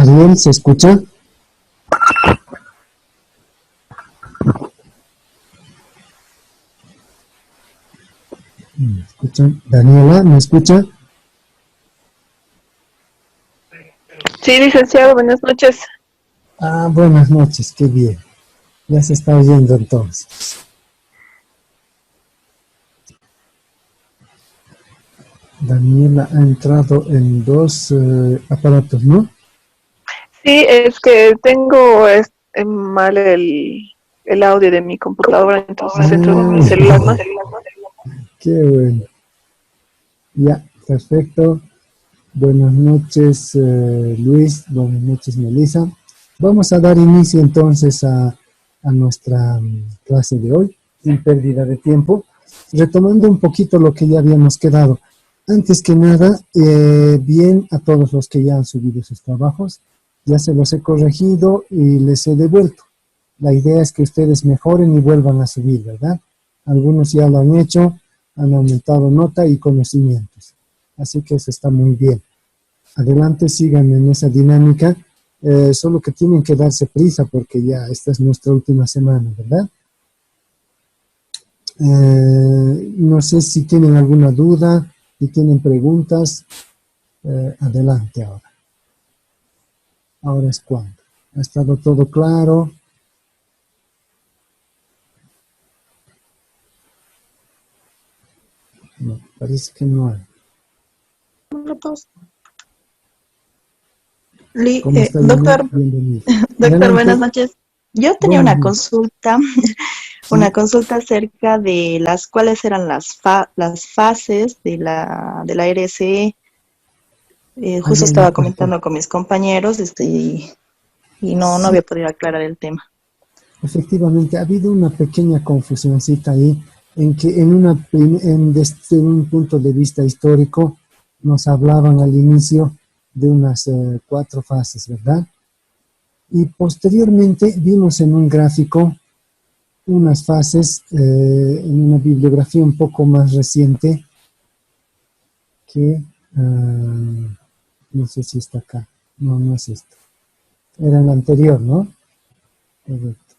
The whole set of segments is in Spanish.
Ariel, ¿se escucha? ¿Me escuchan? Daniela, ¿me escucha? Sí, licenciado, buenas noches. Buenas noches, qué bien. Ya se está oyendo entonces. Daniela ha entrado en dos aparatos, ¿no? Sí, es que tengo mal el audio de mi computadora, entonces entro de mi celular, ¿no? Qué bueno. Ya, perfecto. Buenas noches, Luis. Buenas noches, Melissa. Vamos a dar inicio entonces a nuestra clase de hoy, sin pérdida de tiempo, retomando un poquito lo que ya habíamos quedado. Antes que nada, bien a todos los que ya han subido sus trabajos, ya se los he corregido y les he devuelto. La idea es que ustedes mejoren y vuelvan a subir, ¿verdad? Algunos ya lo han hecho, han aumentado nota y conocimientos. Así que eso está muy bien. Adelante, sigan en esa dinámica, solo que tienen que darse prisa porque ya esta es nuestra última semana, ¿verdad? No sé si tienen alguna duda, si tienen preguntas, adelante ahora. Ahora es cuando. ¿Ha estado todo claro? No, parece que no hay. ¿Cómo está, Lina? Doctor, Bienvenido. doctor, buenas Adelante. noches. Yo tenía Buenos una días. consulta, Sí. acerca de cuáles eran las fases de la RSE. Justo Ya, estaba perfecto. comentando con mis compañeros, y no Sí, había podido aclarar el tema. efectivamente, ha habido una pequeña confusioncita ahí en que desde un punto de vista histórico nos hablaban al inicio de unas 4 fases, ¿verdad? Y posteriormente vimos en un gráfico unas fases en una bibliografía un poco más reciente que, no sé si está acá, no, no es esto, era el anterior, ¿no? Correcto.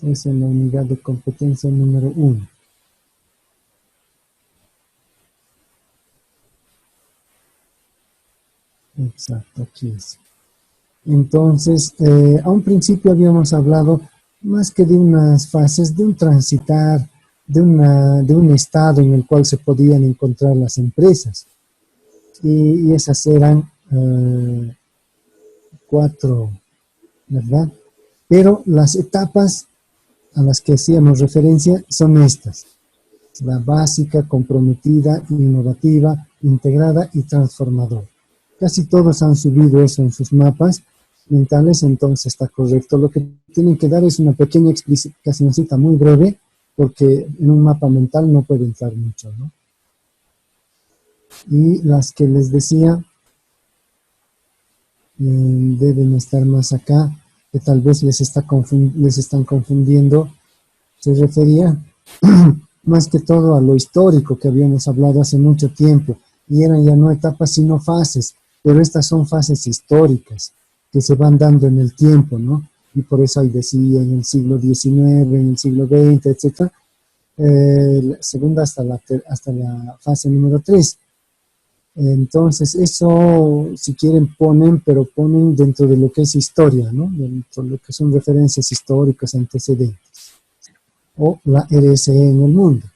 Es en la unidad de competencia número 1. Exacto, aquí es. Entonces, a un principio habíamos hablado más que de unas fases, de un transitar, de un estado en el cual se podían encontrar las empresas. Y esas eran 4, ¿verdad? Pero las etapas a las que hacíamos referencia son estas: la básica, comprometida, innovativa, integrada y transformadora. Casi todos han subido eso en sus mapas mentales, entonces está correcto. Lo que tienen que dar es una pequeña explicación muy breve, porque en un mapa mental no puede entrar mucho, ¿no? Y las que les decía deben estar más acá, que tal vez les están confundiendo. Se refería más que todo a lo histórico que habíamos hablado hace mucho tiempo, y eran ya no etapas sino fases, pero estas son fases históricas que se van dando en el tiempo, ¿no? Y por eso ahí decía en el siglo XIX, en el siglo XX, etc. La segunda hasta la fase número 3. Entonces, eso, si quieren, pero ponen dentro de lo que es historia, ¿no? Dentro de lo que son referencias históricas, antecedentes, o la RSE en el mundo.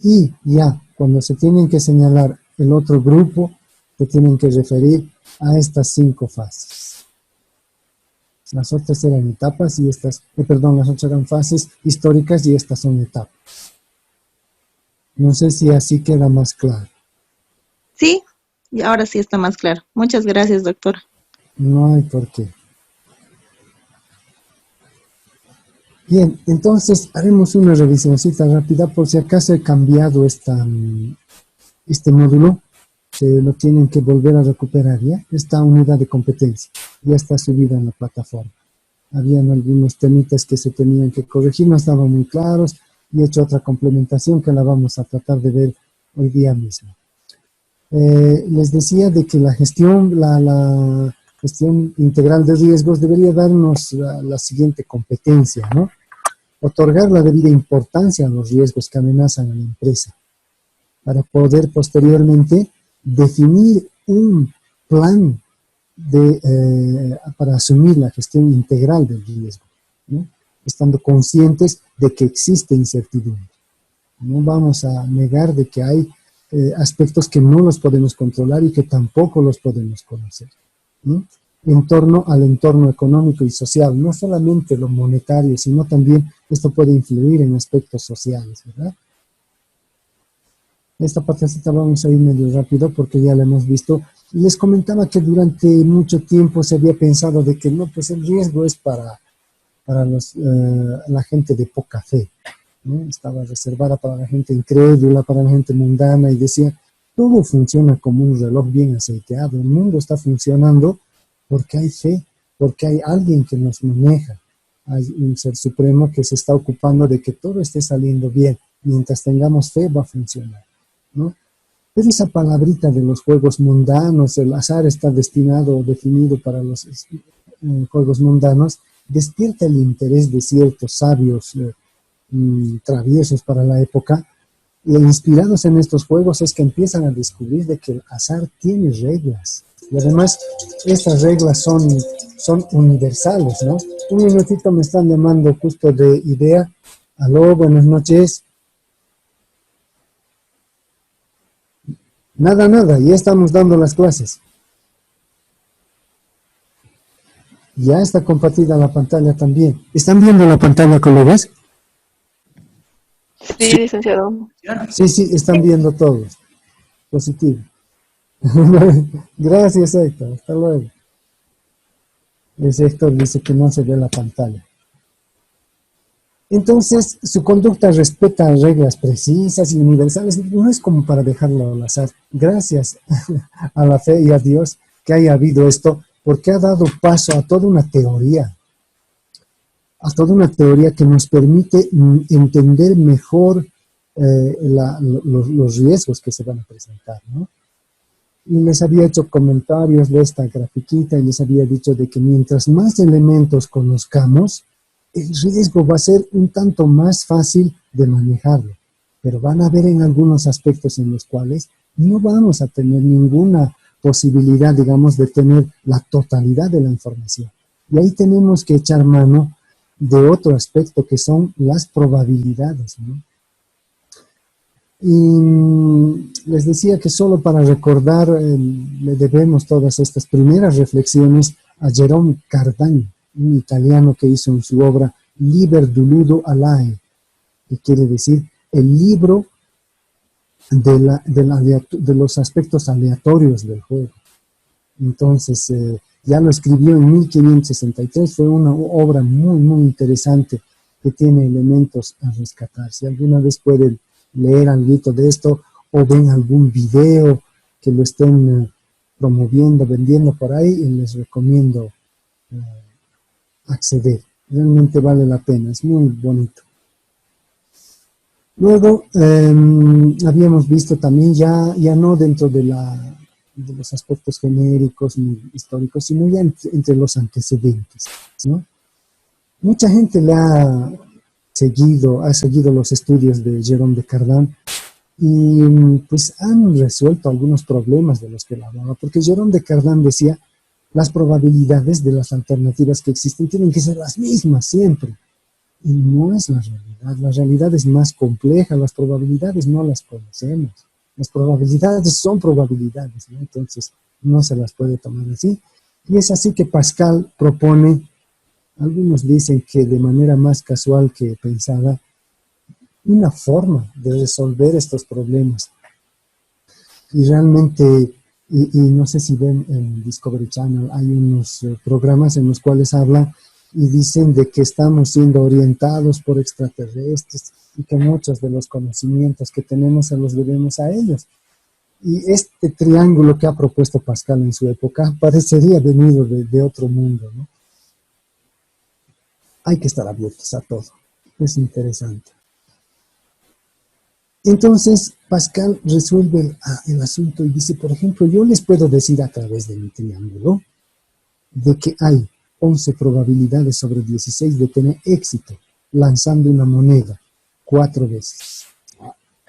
Y ya, cuando se tienen que señalar el otro grupo, se tienen que referir a estas 5 fases. Las otras eran etapas y estas, las otras eran fases históricas y estas son etapas. No sé si así queda más claro. Sí, y ahora sí está más claro. Muchas gracias, doctor. No hay por qué. Bien, entonces haremos una revisioncita rápida por si acaso he cambiado este módulo. Se lo tienen que volver a recuperar, ¿ya? Esta unidad de competencia ya está subida en la plataforma. Habían algunos temitas que se tenían que corregir, no estaban muy claros, y he hecho otra complementación que la vamos a tratar de ver hoy día mismo. Les decía de que la gestión integral de riesgos debería darnos la siguiente competencia, ¿no? Otorgar la debida importancia a los riesgos que amenazan a la empresa, para poder posteriormente definir un plan para asumir la gestión integral del riesgo, ¿no? Estando conscientes de que existe incertidumbre. No vamos a negar de que hay aspectos que no los podemos controlar y que tampoco los podemos conocer, ¿no? En torno al entorno económico y social, no solamente lo monetario, sino también esto puede influir en aspectos sociales, ¿verdad? Esta partecita vamos a ir medio rápido porque ya la hemos visto. Les comentaba que durante mucho tiempo se había pensado de que no, pues el riesgo es para la gente de poca fe, ¿no? Estaba reservada para la gente incrédula, para la gente mundana, y decía, todo funciona como un reloj bien aceiteado, el mundo está funcionando porque hay fe, porque hay alguien que nos maneja, hay un ser supremo que se está ocupando de que todo esté saliendo bien, mientras tengamos fe va a funcionar, ¿no? Pero esa palabrita de los juegos mundanos, el azar está destinado o definido para los juegos mundanos, despierta el interés de ciertos sabios traviesos para la época, y inspirados en estos juegos es que empiezan a descubrir de que el azar tiene reglas, y además estas reglas son universales, ¿no? Un minutito, me están llamando justo de IDEA. Aló, buenas noches. Nada, ya estamos dando las clases. Ya está compartida la pantalla también. ¿Están viendo la pantalla, colegas? Sí, licenciado. Sí, están viendo todos. Positivo. Gracias, Héctor. Hasta luego. Ese Héctor dice que no se ve la pantalla. Entonces, su conducta respeta reglas precisas y universales. No es como para dejarlo al azar. Gracias a la fe y a Dios que haya habido esto, porque ha dado paso a toda una teoría. A toda una teoría que nos permite entender mejor los riesgos que se van a presentar, ¿no? Y les había hecho comentarios de esta grafiquita y les había dicho de que mientras más elementos conozcamos, el riesgo va a ser un tanto más fácil de manejarlo, pero van a haber en algunos aspectos en los cuales no vamos a tener ninguna posibilidad, digamos, de tener la totalidad de la información. Y ahí tenemos que echar mano de otro aspecto que son las probabilidades, ¿no? Y les decía que solo para recordar le debemos todas estas primeras reflexiones a Jérôme Cardin, un italiano que hizo en su obra Liber duludo alae, que quiere decir el libro de los aspectos aleatorios del juego. Entonces, ya lo escribió en 1563, fue una obra muy interesante que tiene elementos a rescatar. Si alguna vez pueden leer algo de esto o ven algún video que lo estén promoviendo, vendiendo por ahí, les recomiendo acceder. Realmente vale la pena, es muy bonito. Luego, habíamos visto también ya no dentro de los aspectos genéricos ni históricos, sino ya entre los antecedentes, ¿no? Mucha gente ha seguido los estudios de Jérôme de Cardin y pues han resuelto algunos problemas de los que él hablaba, porque Jérôme de Cardin decía, las probabilidades de las alternativas que existen tienen que ser las mismas siempre, y no es la realidad es más compleja, las probabilidades no las conocemos, las probabilidades son probabilidades, ¿no? Entonces no se las puede tomar así, y es así que Pascal propone, algunos dicen que de manera más casual que pensada, una forma de resolver estos problemas. Y realmente, y no sé si ven en Discovery Channel, hay unos programas en los cuales habla y dicen de que estamos siendo orientados por extraterrestres y que muchos de los conocimientos que tenemos se los debemos a ellos. Y este triángulo que ha propuesto Pascal en su época parecería venido de otro mundo, ¿no? Hay que estar abiertos a todo. Es interesante. Entonces, Pascal resuelve el asunto y dice, por ejemplo, yo les puedo decir a través de mi triángulo de que hay 11 probabilidades sobre 16 de tener éxito lanzando una moneda 4 veces.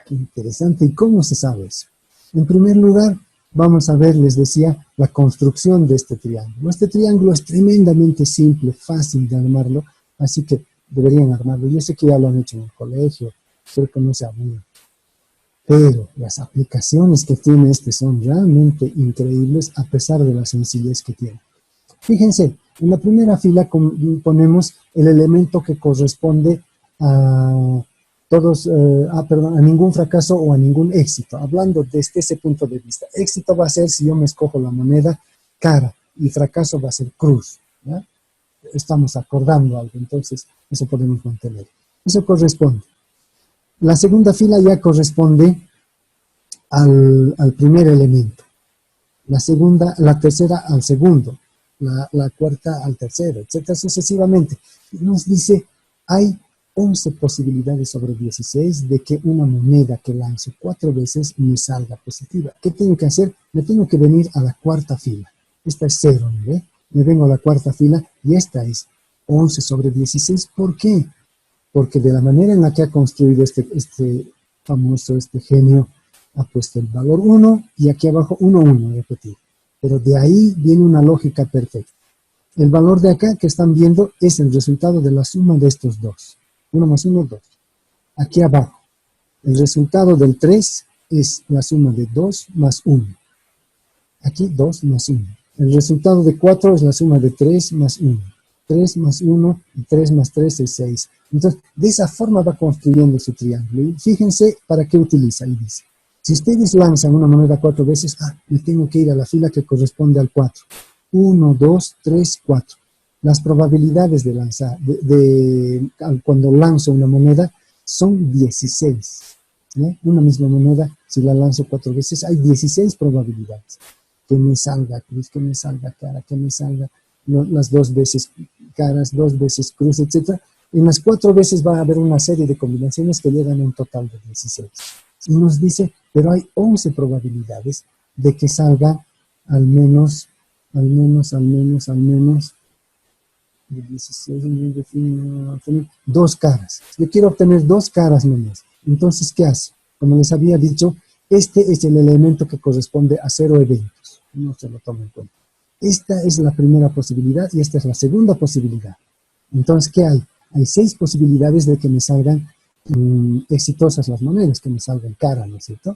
Qué interesante. ¿Y cómo se sabe eso? En primer lugar, vamos a ver, les decía, la construcción de este triángulo. Este triángulo es tremendamente simple, fácil de armarlo, así que deberían armarlo. Yo sé que ya lo han hecho en el colegio, creo que no se aburren. Pero las aplicaciones que tiene este son realmente increíbles a pesar de la sencillez que tiene. Fíjense, en la primera fila ponemos el elemento que corresponde a todos, a ningún fracaso o a ningún éxito. Hablando desde ese punto de vista, éxito va a ser si yo me escojo la moneda cara y fracaso va a ser cruz. ¿Ya? Estamos acordando algo, entonces eso podemos mantener. Eso corresponde. La segunda fila ya corresponde al primer elemento. La tercera al segundo. La cuarta al tercero, etcétera, sucesivamente. Y nos dice, hay 11 posibilidades sobre 16 de que una moneda que lance 4 veces me salga positiva. ¿Qué tengo que hacer? Me tengo que venir a la cuarta fila. Esta es 0, ¿no ve? Me vengo a la cuarta fila y esta es 11 sobre 16. ¿Por qué? Porque de la manera en la que ha construido este genio, ha puesto el valor 1 y aquí abajo 1, 1, repetir. Pero de ahí viene una lógica perfecta. El valor de acá que están viendo es el resultado de la suma de estos dos. 1 más 1, 2. Aquí abajo, el resultado del 3 es la suma de 2 más 1. Aquí 2 más 1. El resultado de 4 es la suma de 3 más 1. 3 más 1 y 3 más 3 es 6. Entonces, de esa forma va construyendo su triángulo. Y fíjense para qué utiliza. Y dice, si ustedes lanzan una moneda 4 veces, me tengo que ir a la fila que corresponde al 4. 1, 2, 3, 4. Las probabilidades de lanzar, cuando lanzo una moneda, son 16. Una misma moneda, si la lanzo 4 veces, hay 16 probabilidades. Que me salga cruz, que me salga cara, que me salga las 2 veces caras, 2 veces cruz, etc. En las 4 veces va a haber una serie de combinaciones que llegan a un total de 16. Y nos dice, pero hay 11 probabilidades de que salga al menos, de 16, 2 caras. Yo quiero obtener 2 caras menos. Entonces, ¿qué hace? Como les había dicho, este es el elemento que corresponde a 0 eventos. No se lo toma en cuenta. Esta es la primera posibilidad y esta es la segunda posibilidad. Entonces, ¿qué hay? Hay 6 posibilidades de que me salgan exitosas las monedas, que me salgan cara, ¿no es cierto?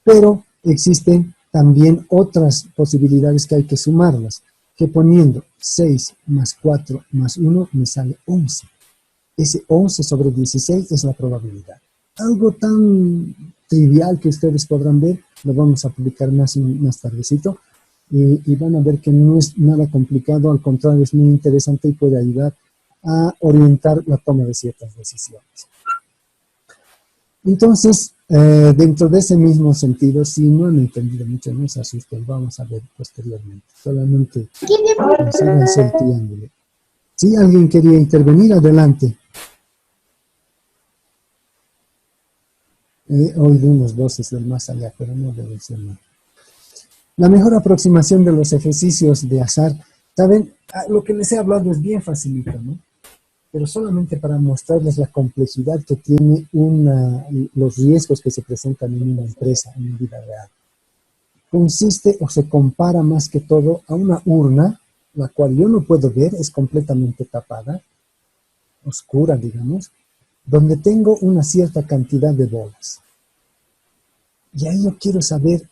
Pero existen también otras posibilidades que hay que sumarlas, que poniendo 6 más 4 más 1 me sale 11. Ese 11 sobre 16 es la probabilidad. Algo tan trivial que ustedes podrán ver, lo vamos a publicar más tardecito, y van a ver que no es nada complicado, al contrario, es muy interesante y puede ayudar a orientar la toma de ciertas decisiones. Entonces, dentro de ese mismo sentido, si no han entendido mucho, no se asusten, vamos a ver posteriormente. Solamente háganse el triángulo. Si alguien quería intervenir, adelante. He oído unas voces del más allá, pero no deben ser nada. La mejor aproximación de los ejercicios de azar, ¿saben? Lo que les he hablado es bien facilito, ¿no? Pero solamente para mostrarles la complejidad que tiene los riesgos que se presentan en una empresa, en la vida real. Consiste o se compara más que todo a una urna, la cual yo no puedo ver, es completamente tapada, oscura, digamos, donde tengo una cierta cantidad de bolas. Y ahí yo quiero saber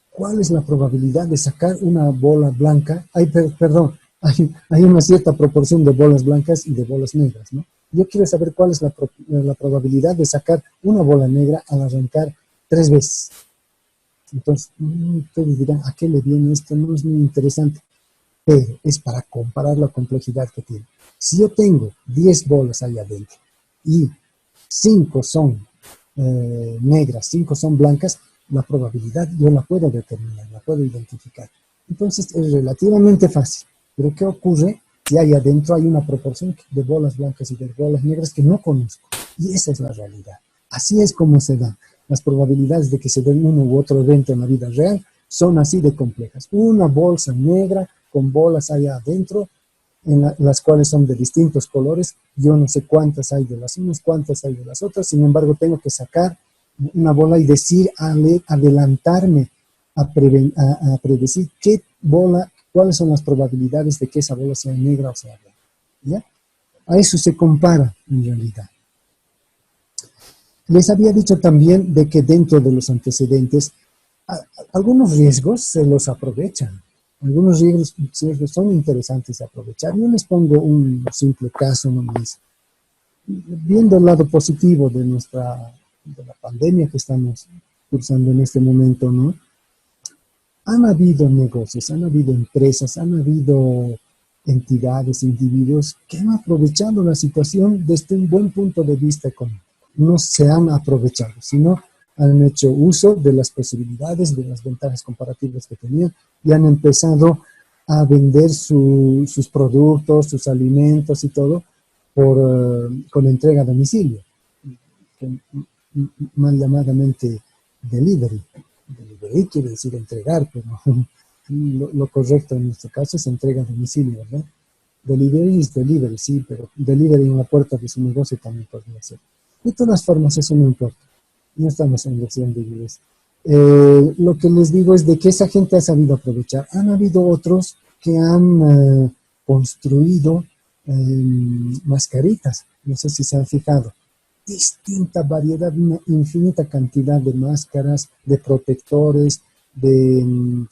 cuál es la probabilidad de sacar una bola blanca, hay una cierta proporción de bolas blancas y de bolas negras, ¿no? Yo quiero saber cuál es la probabilidad de sacar una bola negra al arrancar 3 veces. Entonces, ustedes dirán, ¿a qué le viene esto? No es muy interesante, pero es para comparar la complejidad que tiene. Si yo tengo 10 bolas ahí adentro y 5 son negras, 5 son blancas, la probabilidad yo la puedo determinar, la puedo identificar. Entonces, es relativamente fácil. Pero ¿qué ocurre si ahí adentro hay una proporción de bolas blancas y de bolas negras que no conozco? Y esa es la realidad. Así es como se da. Las probabilidades de que se den uno u otro evento en la vida real son así de complejas. Una bolsa negra con bolas allá adentro, las cuales son de distintos colores. Yo no sé cuántas hay de las unas, cuántas hay de las otras. Sin embargo, tengo que sacar una bola y decir, adelantarme a predecir qué bola, cuáles son las probabilidades de que esa bola sea negra o sea blanca. ¿Ya? A eso se compara en realidad. Les había dicho también de que dentro de los antecedentes algunos riesgos se los aprovechan. Algunos riesgos son interesantes de aprovechar. Yo les pongo un simple caso nomás. Viendo el lado positivo de la pandemia que estamos cursando en este momento, ¿no? Han habido negocios, han habido empresas, han habido entidades, individuos que han aprovechado la situación desde un buen punto de vista económico. No se han aprovechado, sino han hecho uso de las posibilidades, de las ventajas comparativas que tenían y han empezado a vender sus productos, sus alimentos y todo con entrega a domicilio, mal llamadamente delivery. Delivery quiere decir entregar, pero lo correcto en nuestro caso es entrega a domicilio, ¿verdad? Delivery es delivery, sí, pero delivery en la puerta de su negocio también podría ser. De todas formas, eso no importa. No estamos en versión de inglés. Lo que les digo es de que esa gente ha sabido aprovechar. Han habido otros que han construido mascaritas. No sé si se han fijado. Distinta variedad, una infinita cantidad de máscaras, de protectores, de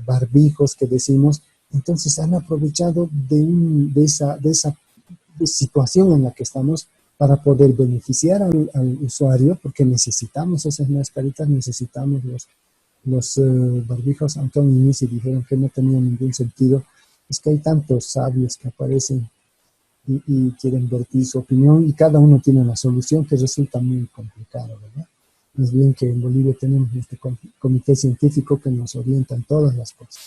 barbijos que decimos. Entonces han aprovechado de esa situación en la que estamos para poder beneficiar al usuario, porque necesitamos esas mascaritas, necesitamos los barbijos, aunque a un inicio dijeron que no tenía ningún sentido. Es que hay tantos sabios que aparecen y quieren vertir su opinión y cada uno tiene una solución que resulta muy complicado, ¿verdad? Es bien que en Bolivia tenemos este comité científico que nos orienta en todas las cosas.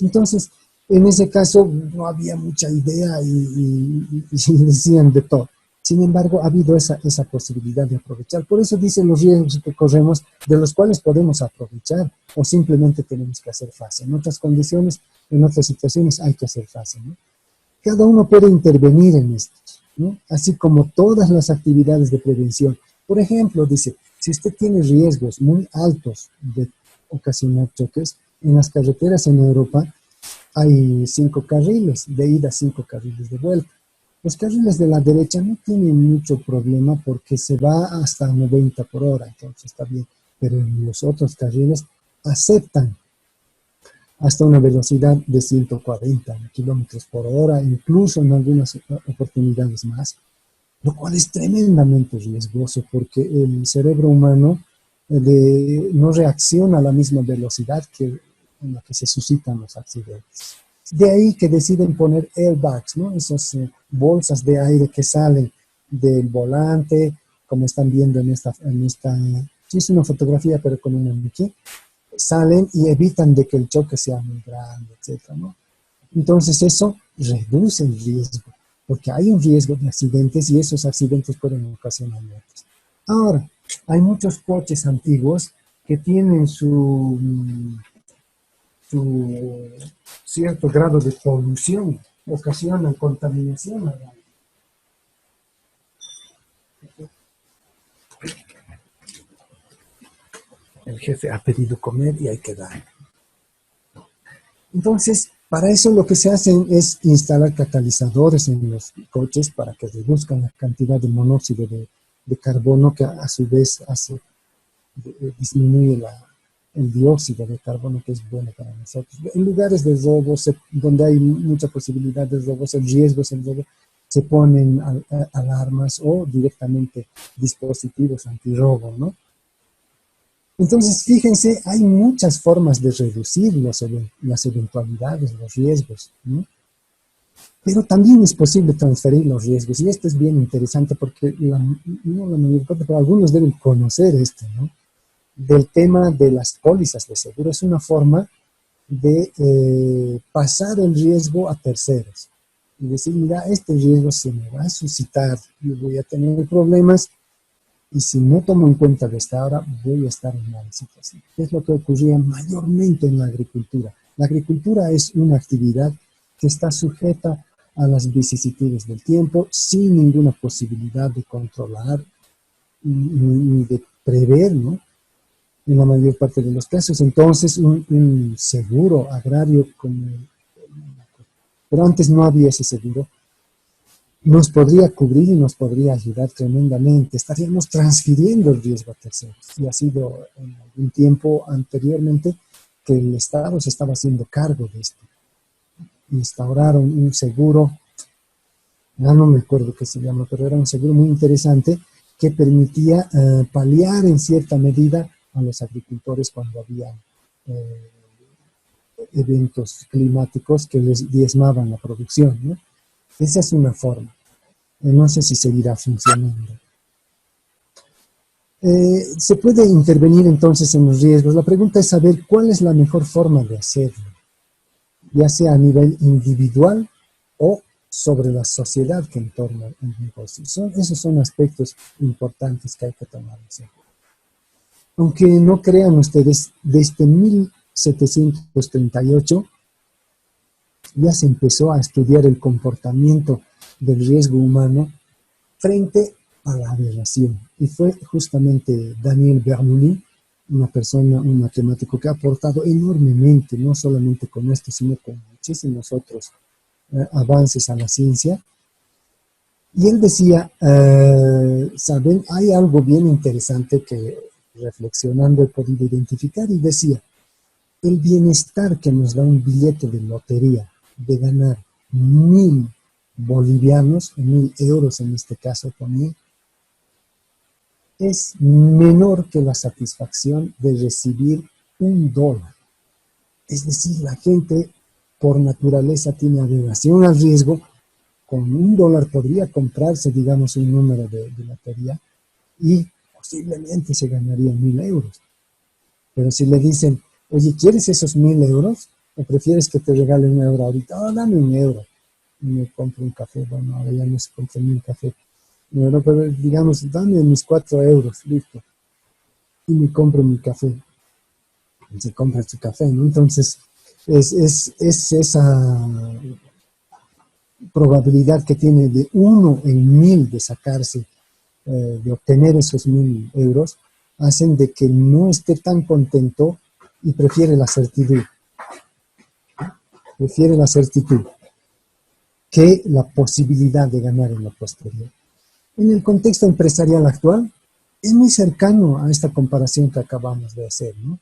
Entonces, en ese caso no había mucha idea y decían de todo. Sin embargo, ha habido esa posibilidad de aprovechar. Por eso dicen los riesgos que corremos, de los cuales podemos aprovechar o simplemente tenemos que hacer face. En otras condiciones, en otras situaciones hay que hacer face, ¿no? Cada uno puede intervenir en esto, ¿no? Así como todas las actividades de prevención. Por ejemplo, dice, si usted tiene riesgos muy altos de ocasionar choques, en las carreteras en Europa hay 5 carriles de ida, 5 carriles de vuelta. Los carriles de la derecha no tienen mucho problema porque se va hasta 90 por hora, entonces está bien. Pero en los otros carriles aceptan hasta una velocidad de 140 kilómetros por hora, incluso en algunas oportunidades más, lo cual es tremendamente riesgoso porque el cerebro humano no reacciona a la misma velocidad en la que se suscitan los accidentes. De ahí que deciden poner airbags, ¿no? Esas bolsas de aire que salen del volante, como están viendo en esta sí es una fotografía, pero con un maniquí, salen y evitan de que el choque sea muy grande, etcétera, ¿no? Entonces eso reduce el riesgo, porque hay un riesgo de accidentes y esos accidentes pueden ocasionar muertes. Ahora, hay muchos coches antiguos que tienen su cierto grado de polución, ocasionan contaminación. El jefe ha pedido comer y hay que dar. Entonces, para eso lo que se hace es instalar catalizadores en los coches para que reduzcan la cantidad de monóxido de carbono que a su vez disminuye el dióxido de carbono, que es bueno para nosotros. En lugares de robos, donde hay mucha posibilidad de robos, el riesgo es el robo, se ponen alarmas o directamente dispositivos antirrobo, ¿no? Entonces, fíjense, hay muchas formas de reducir las eventualidades, los riesgos, ¿no? Pero también es posible transferir los riesgos, y esto es bien interesante porque no la mayor parte, pero algunos deben conocer esto, ¿no? Del tema de las pólizas de seguro. Es una forma de pasar el riesgo a terceros y decir, mira, este riesgo se me va a suscitar, yo voy a tener problemas Y si no tomo en cuenta de esta hora, voy a estar en mala situación. ¿Qué es lo que ocurría mayormente en la agricultura? La agricultura es una actividad que está sujeta a las vicisitudes del tiempo, sin ninguna posibilidad de controlar ni de prever, ¿no? En la mayor parte de los casos. Entonces, un seguro agrario como... Pero antes no había ese seguro. Nos podría cubrir y nos podría ayudar tremendamente. Estaríamos transfiriendo el riesgo a terceros. Y ha sido en algún tiempo anteriormente que el Estado se estaba haciendo cargo de esto. Instauraron un seguro, ya no me acuerdo qué se llama, pero era un seguro muy interesante que permitía paliar en cierta medida a los agricultores cuando había eventos climáticos que les diezmaban la producción, ¿no? Esa es una forma. No sé si seguirá funcionando. Se puede intervenir entonces en los riesgos. La pregunta es saber cuál es la mejor forma de hacerlo, ya sea a nivel individual o sobre la sociedad que entorna el negocio. Esos son aspectos importantes que hay que tomar en cuenta. Aunque no crean ustedes, desde 1738 ya se empezó a estudiar el comportamiento del riesgo humano frente a la aberración. Y fue justamente Daniel Bernoulli, una persona, un matemático que ha aportado enormemente, no solamente con esto, sino con muchísimos otros avances a la ciencia. Y él decía, ¿saben? Hay algo bien interesante que reflexionando he podido identificar, y decía, el bienestar que nos da un billete de lotería de ganar 1.000 bolivianos, 1.000 euros en este caso también, es menor que la satisfacción de recibir $1. Es decir, la gente por naturaleza tiene aversión al riesgo. Con $1 podría comprarse, digamos, un número de lotería y posiblemente se ganaría 1.000 euros. Pero si le dicen, oye, ¿quieres esos 1.000 euros? ¿O prefieres que te regale un euro ahorita? Oh, dame un euro. Y me compro un café. Bueno, ahora ya no se compra ni un café. Pero digamos, dame mis 4 euros, listo. Y me compro mi café. Y se compra su café, ¿no? Entonces, es esa probabilidad que tiene de 1 en 1.000 de sacarse, de obtener esos 1.000 euros, hacen de que no esté tan contento y prefiere la certidumbre. Prefiere la certidumbre que la posibilidad de ganar en la posterior. En el contexto empresarial actual, es muy cercano a esta comparación que acabamos de hacer, ¿no?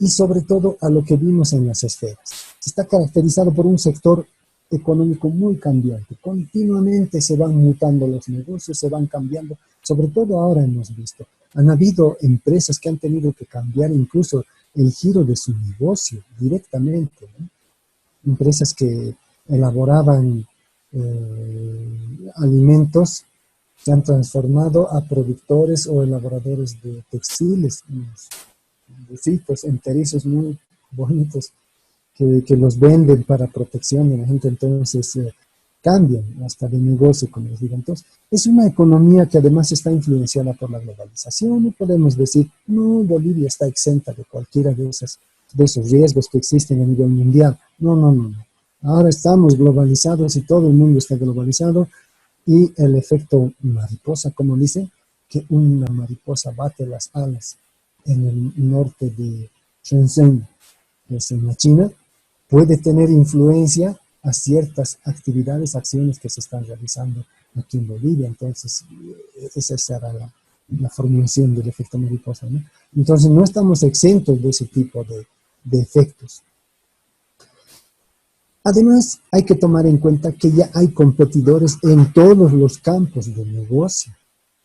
Y sobre todo a lo que vimos en las esferas. Está caracterizado por un sector económico muy cambiante. Continuamente se van mutando los negocios, se van cambiando. Sobre todo ahora hemos visto, han habido empresas que han tenido que cambiar incluso el giro de su negocio directamente, ¿no? Empresas que elaboraban alimentos se han transformado a productores o elaboradores de textiles, unos bucitos enterizos muy bonitos que los venden para protección de la gente. Entonces cambian hasta de negocio, como les digo. Entonces es una economía que además está influenciada por la globalización. No podemos decir, no, Bolivia está exenta de cualquiera de esos riesgos que existen a nivel mundial. No, no, no, no. Ahora estamos globalizados y todo el mundo está globalizado, y el efecto mariposa, como dicen, que una mariposa bate las alas en el norte de Shenzhen, que es en la China, puede tener influencia a ciertas actividades, acciones que se están realizando aquí en Bolivia. Entonces, esa será la formulación del efecto mariposa, ¿no? Entonces, no estamos exentos de ese tipo de efectos. Además, hay que tomar en cuenta que ya hay competidores en todos los campos de negocio.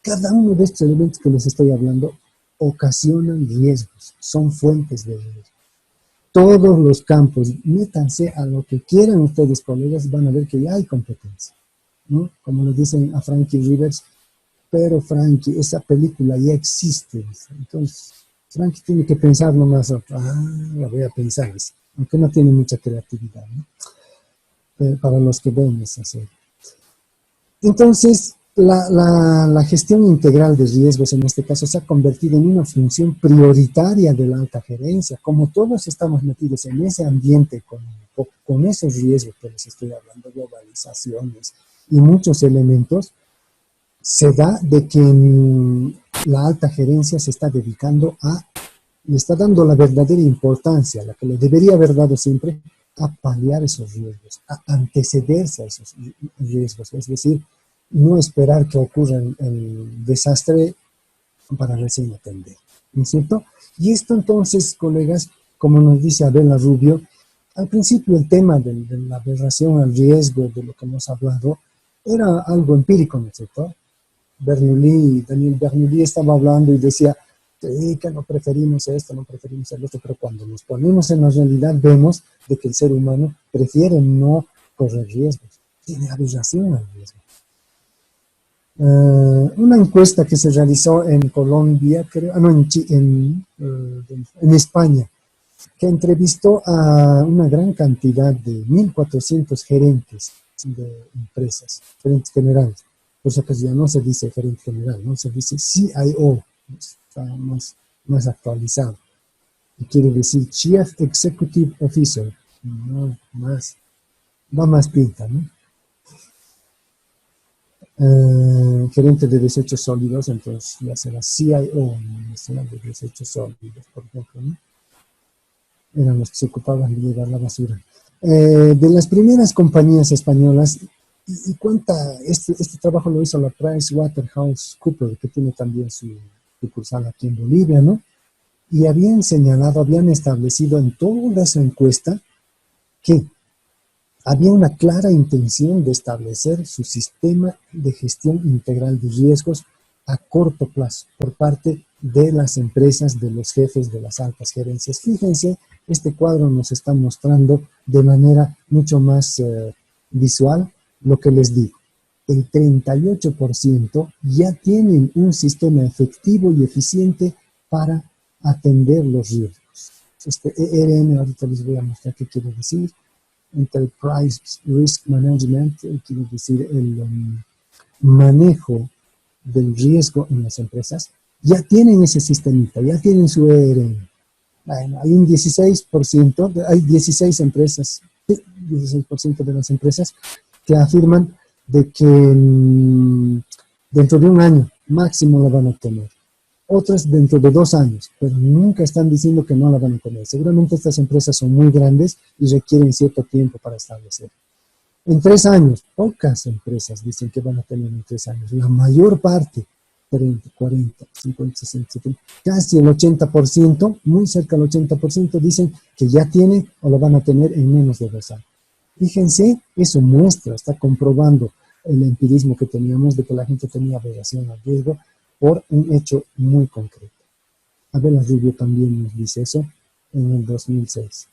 Cada uno de estos elementos que les estoy hablando ocasionan riesgos, son fuentes de riesgo. Todos los campos, métanse a lo que quieran ustedes, colegas, van a ver que ya hay competencia, ¿no? Como le dicen a Frankie Rivers, pero Frankie, esa película ya existe. Entonces, Frankie tiene que pensar nomás, la voy a pensar, aunque no tiene mucha creatividad, ¿no? Para los que ven esa serie. Entonces, La gestión integral de riesgos en este caso se ha convertido en una función prioritaria de la alta gerencia. Como todos estamos metidos en ese ambiente con esos riesgos que les estoy hablando, globalizaciones y muchos elementos, se da de que la alta gerencia se está dedicando le está dando la verdadera importancia, la que le debería haber dado siempre, a paliar esos riesgos, a antecederse a esos riesgos, es decir, no esperar que ocurra el desastre para recién atender, ¿no es cierto? Y esto entonces, colegas, como nos dice Abela Rubio, al principio el tema de la aberración al riesgo, de lo que hemos hablado, era algo empírico, ¿no es cierto? Daniel Bernoulli estaba hablando y decía, sí, que no preferimos esto, no preferimos el otro, pero cuando nos ponemos en la realidad vemos de que el ser humano prefiere no correr riesgos, tiene aberración al riesgo. Una encuesta que se realizó en Colombia, creo, no, en España, que entrevistó a una gran cantidad de 1.400 gerentes de empresas, gerentes generales. Por si acaso ya no se dice gerente general, no se dice CIO, está más actualizado. Y quiere decir Chief Executive Officer, no, va más pinta, ¿no? Gerente de desechos sólidos, entonces ya será CIO, Nacional de Desechos Sólidos, por ejemplo, ¿no? Eran los que se ocupaban de llevar la basura. De las primeras compañías españolas, y cuenta, este trabajo lo hizo la PricewaterhouseCoopers, que tiene también su sucursal aquí en Bolivia, ¿no? Y habían señalado, habían establecido en toda esa encuesta que había una clara intención de establecer su sistema de gestión integral de riesgos a corto plazo por parte de las empresas, de los jefes de las altas gerencias. Fíjense, este cuadro nos está mostrando de manera mucho más visual lo que les digo. El 38% ya tienen un sistema efectivo y eficiente para atender los riesgos. Este ERM, ahorita les voy a mostrar qué quiere decir. Enterprise Risk Management, quiere decir el manejo del riesgo en las empresas. Ya tienen ese sistemita, ya tienen su ERM. Bueno, hay un 16%, hay 16 empresas, 16% de las empresas que afirman de que dentro de un año máximo la van a obtener. Otras dentro de 2 años, pero nunca están diciendo que no la van a tener. Seguramente estas empresas son muy grandes y requieren cierto tiempo para establecer. En 3 años, pocas empresas dicen que van a tener en 3 años. La mayor parte, 30, 40, 50, 60, 70, casi el 80%, muy cerca del 80%, dicen que ya tienen o lo van a tener en menos de 2 años. Fíjense, eso muestra, está comprobando el empirismo que teníamos de que la gente tenía aberración al riesgo por un hecho muy concreto. Abela Rubio también nos dice eso en el 2006.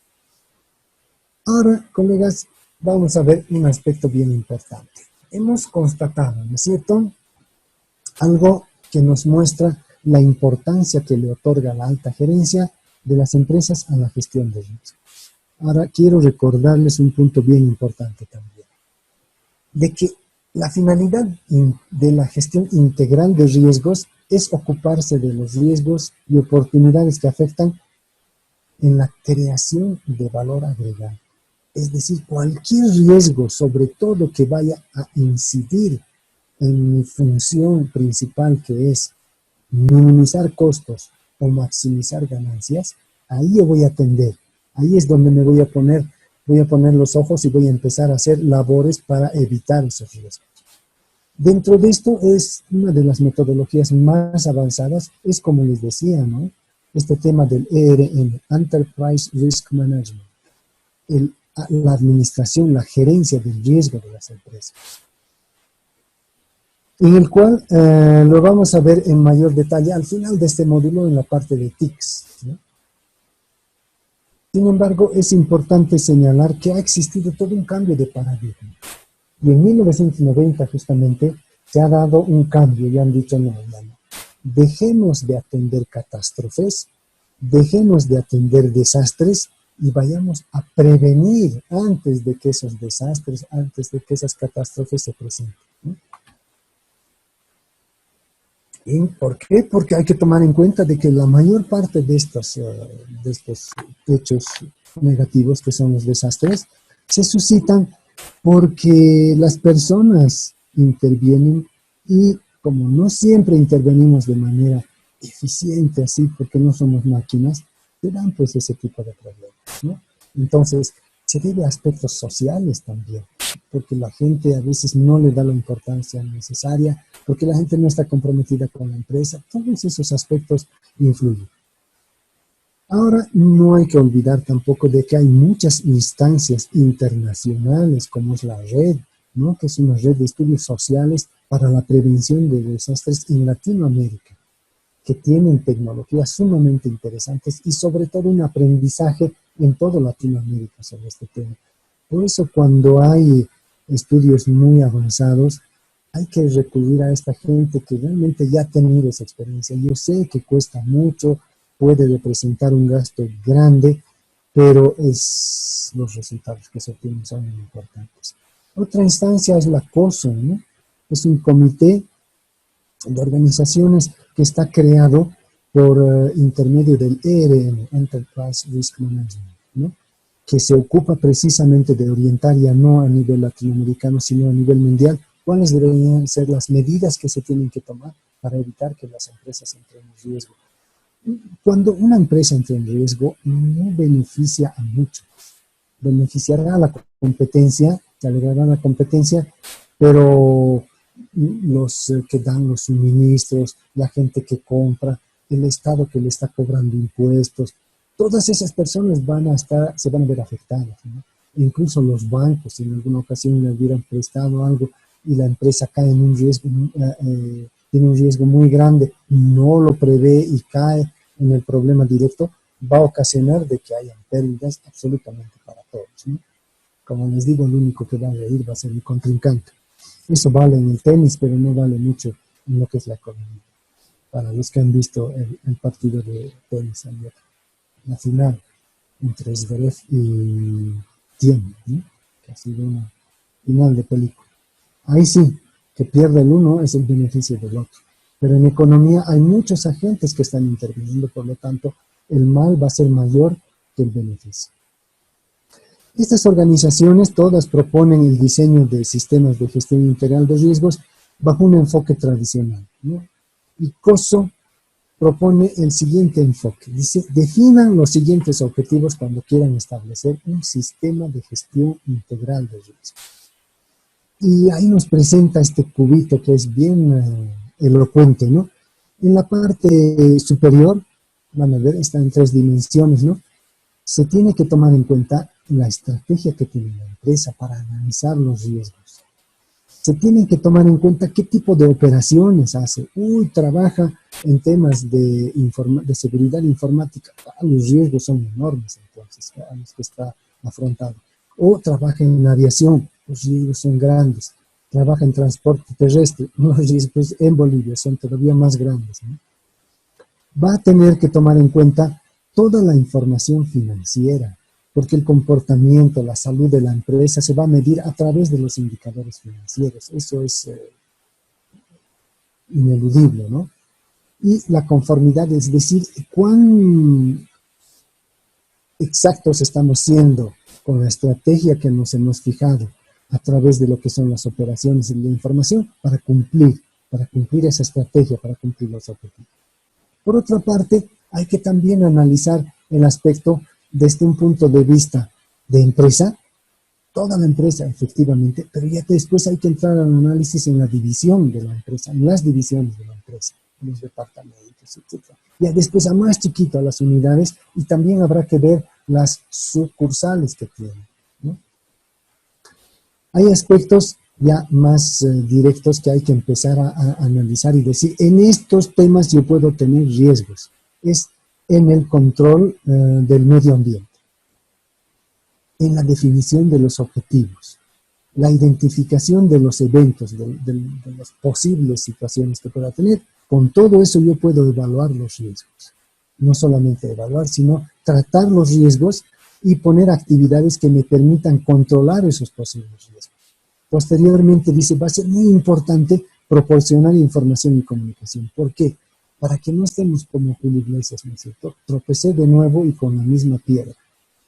Ahora, colegas, vamos a ver un aspecto bien importante. Hemos constatado, ¿no es cierto?, algo que nos muestra la importancia que le otorga la alta gerencia de las empresas a la gestión de riesgos. Ahora quiero recordarles un punto bien importante también, de que la finalidad de la gestión integral de riesgos es ocuparse de los riesgos y oportunidades que afectan en la creación de valor agregado. Es decir, cualquier riesgo, sobre todo que vaya a incidir en mi función principal, que es minimizar costos o maximizar ganancias, ahí yo voy a atender. Ahí es donde me voy a poner los ojos y voy a empezar a hacer labores para evitar esos riesgos. Dentro de esto es una de las metodologías más avanzadas, es como les decía, ¿no? Este tema del ERM, Enterprise Risk Management, la administración, la gerencia del riesgo de las empresas, en el cual lo vamos a ver en mayor detalle al final de este módulo en la parte de TICS, ¿no? Sin embargo, es importante señalar que ha existido todo un cambio de paradigma. Y en 1990 justamente se ha dado un cambio y han dicho no, dejemos de atender catástrofes, dejemos de atender desastres y vayamos a prevenir antes de que esos desastres, antes de que esas catástrofes se presenten, ¿no? ¿Y por qué? Porque hay que tomar en cuenta de que la mayor parte de estos hechos negativos, que son los desastres, se suscitan porque las personas intervienen y como no siempre intervenimos de manera eficiente así, porque no somos máquinas, te dan pues ese tipo de problemas, ¿no? Entonces, se debe a aspectos sociales también, porque la gente a veces no le da la importancia necesaria, porque la gente no está comprometida con la empresa, todos esos aspectos influyen. Ahora, no hay que olvidar tampoco de que hay muchas instancias internacionales, como es la red, ¿no? Que es una red de estudios sociales para la prevención de desastres en Latinoamérica, que tienen tecnologías sumamente interesantes y sobre todo un aprendizaje en toda Latinoamérica sobre este tema. Por eso cuando hay estudios muy avanzados, hay que recurrir a esta gente que realmente ya ha tenido esa experiencia. Yo sé que cuesta mucho, puede representar un gasto grande, pero los resultados que se obtienen son muy importantes. Otra instancia es la COSO, ¿no? Es un comité de organizaciones que está creado por intermedio del ERM, Enterprise Risk Management, ¿no? Que se ocupa precisamente de orientar ya no a nivel latinoamericano, sino a nivel mundial, cuáles deberían ser las medidas que se tienen que tomar para evitar que las empresas entren en riesgo. Cuando una empresa entra en riesgo, no beneficia a muchos. Beneficiará a la competencia, se alegrará la competencia, pero los que dan los suministros, la gente que compra, el Estado que le está cobrando impuestos, todas esas personas se van a ver afectadas, ¿no? Incluso los bancos, si en alguna ocasión le hubieran prestado algo y la empresa cae en un riesgo, tiene un riesgo muy grande, no lo prevé y cae en el problema directo, va a ocasionar de que hayan pérdidas absolutamente para todos, ¿no? Como les digo, el único que va a reír va a ser el contrincante. Eso vale en el tenis, pero no vale mucho en lo que es la economía. Para los que han visto el partido de tenis ayer, la final entre Zverev y Thiem, ¿no? Que ha sido una final de película. Ahí sí, que pierde el uno es el beneficio del otro. Pero en economía hay muchos agentes que están interviniendo, por lo tanto, el mal va a ser mayor que el beneficio. Estas organizaciones todas proponen el diseño de sistemas de gestión integral de riesgos bajo un enfoque tradicional, ¿no? Y COSO propone el siguiente enfoque. Dice, definan los siguientes objetivos cuando quieran establecer un sistema de gestión integral de riesgos. Y ahí nos presenta este cubito que es bien elocuente, ¿no? En la parte superior, van a ver, está en 3 dimensiones, ¿no? Se tiene que tomar en cuenta la estrategia que tiene la empresa para analizar los riesgos. Se tienen que tomar en cuenta qué tipo de operaciones hace. Trabaja en temas de seguridad informática. Los riesgos son enormes, entonces, a los que está afrontado. O trabaja en aviación, los riesgos son grandes. Trabaja en transporte terrestre, los riesgos en Bolivia son todavía más grandes, ¿no? Va a tener que tomar en cuenta toda la información financiera, porque el comportamiento, la salud de la empresa se va a medir a través de los indicadores financieros. Eso es ineludible, ¿no? Y la conformidad, es decir, cuán exactos estamos siendo con la estrategia que nos hemos fijado a través de lo que son las operaciones y la información para cumplir esa estrategia, para cumplir los objetivos. Por otra parte, hay que también analizar el aspecto desde un punto de vista de empresa, toda la empresa efectivamente, pero ya después hay que entrar al análisis en la división de la empresa, en las divisiones de la empresa, en los departamentos, etc. Ya después a más chiquito a las unidades y también habrá que ver las sucursales que tienen, ¿no? Hay aspectos ya más directos que hay que empezar a analizar y decir, en estos temas yo puedo tener riesgos. Es en el control del medio ambiente, en la definición de los objetivos, la identificación de los eventos, de las posibles situaciones que pueda tener. Con todo eso yo puedo evaluar los riesgos. No solamente evaluar, sino tratar los riesgos y poner actividades que me permitan controlar esos posibles riesgos. Posteriormente dice, va a ser muy importante proporcionar información y comunicación. ¿Por qué? Para que no estemos como Julio Iglesias, ¿no es cierto? Tropecé de nuevo y con la misma piedra.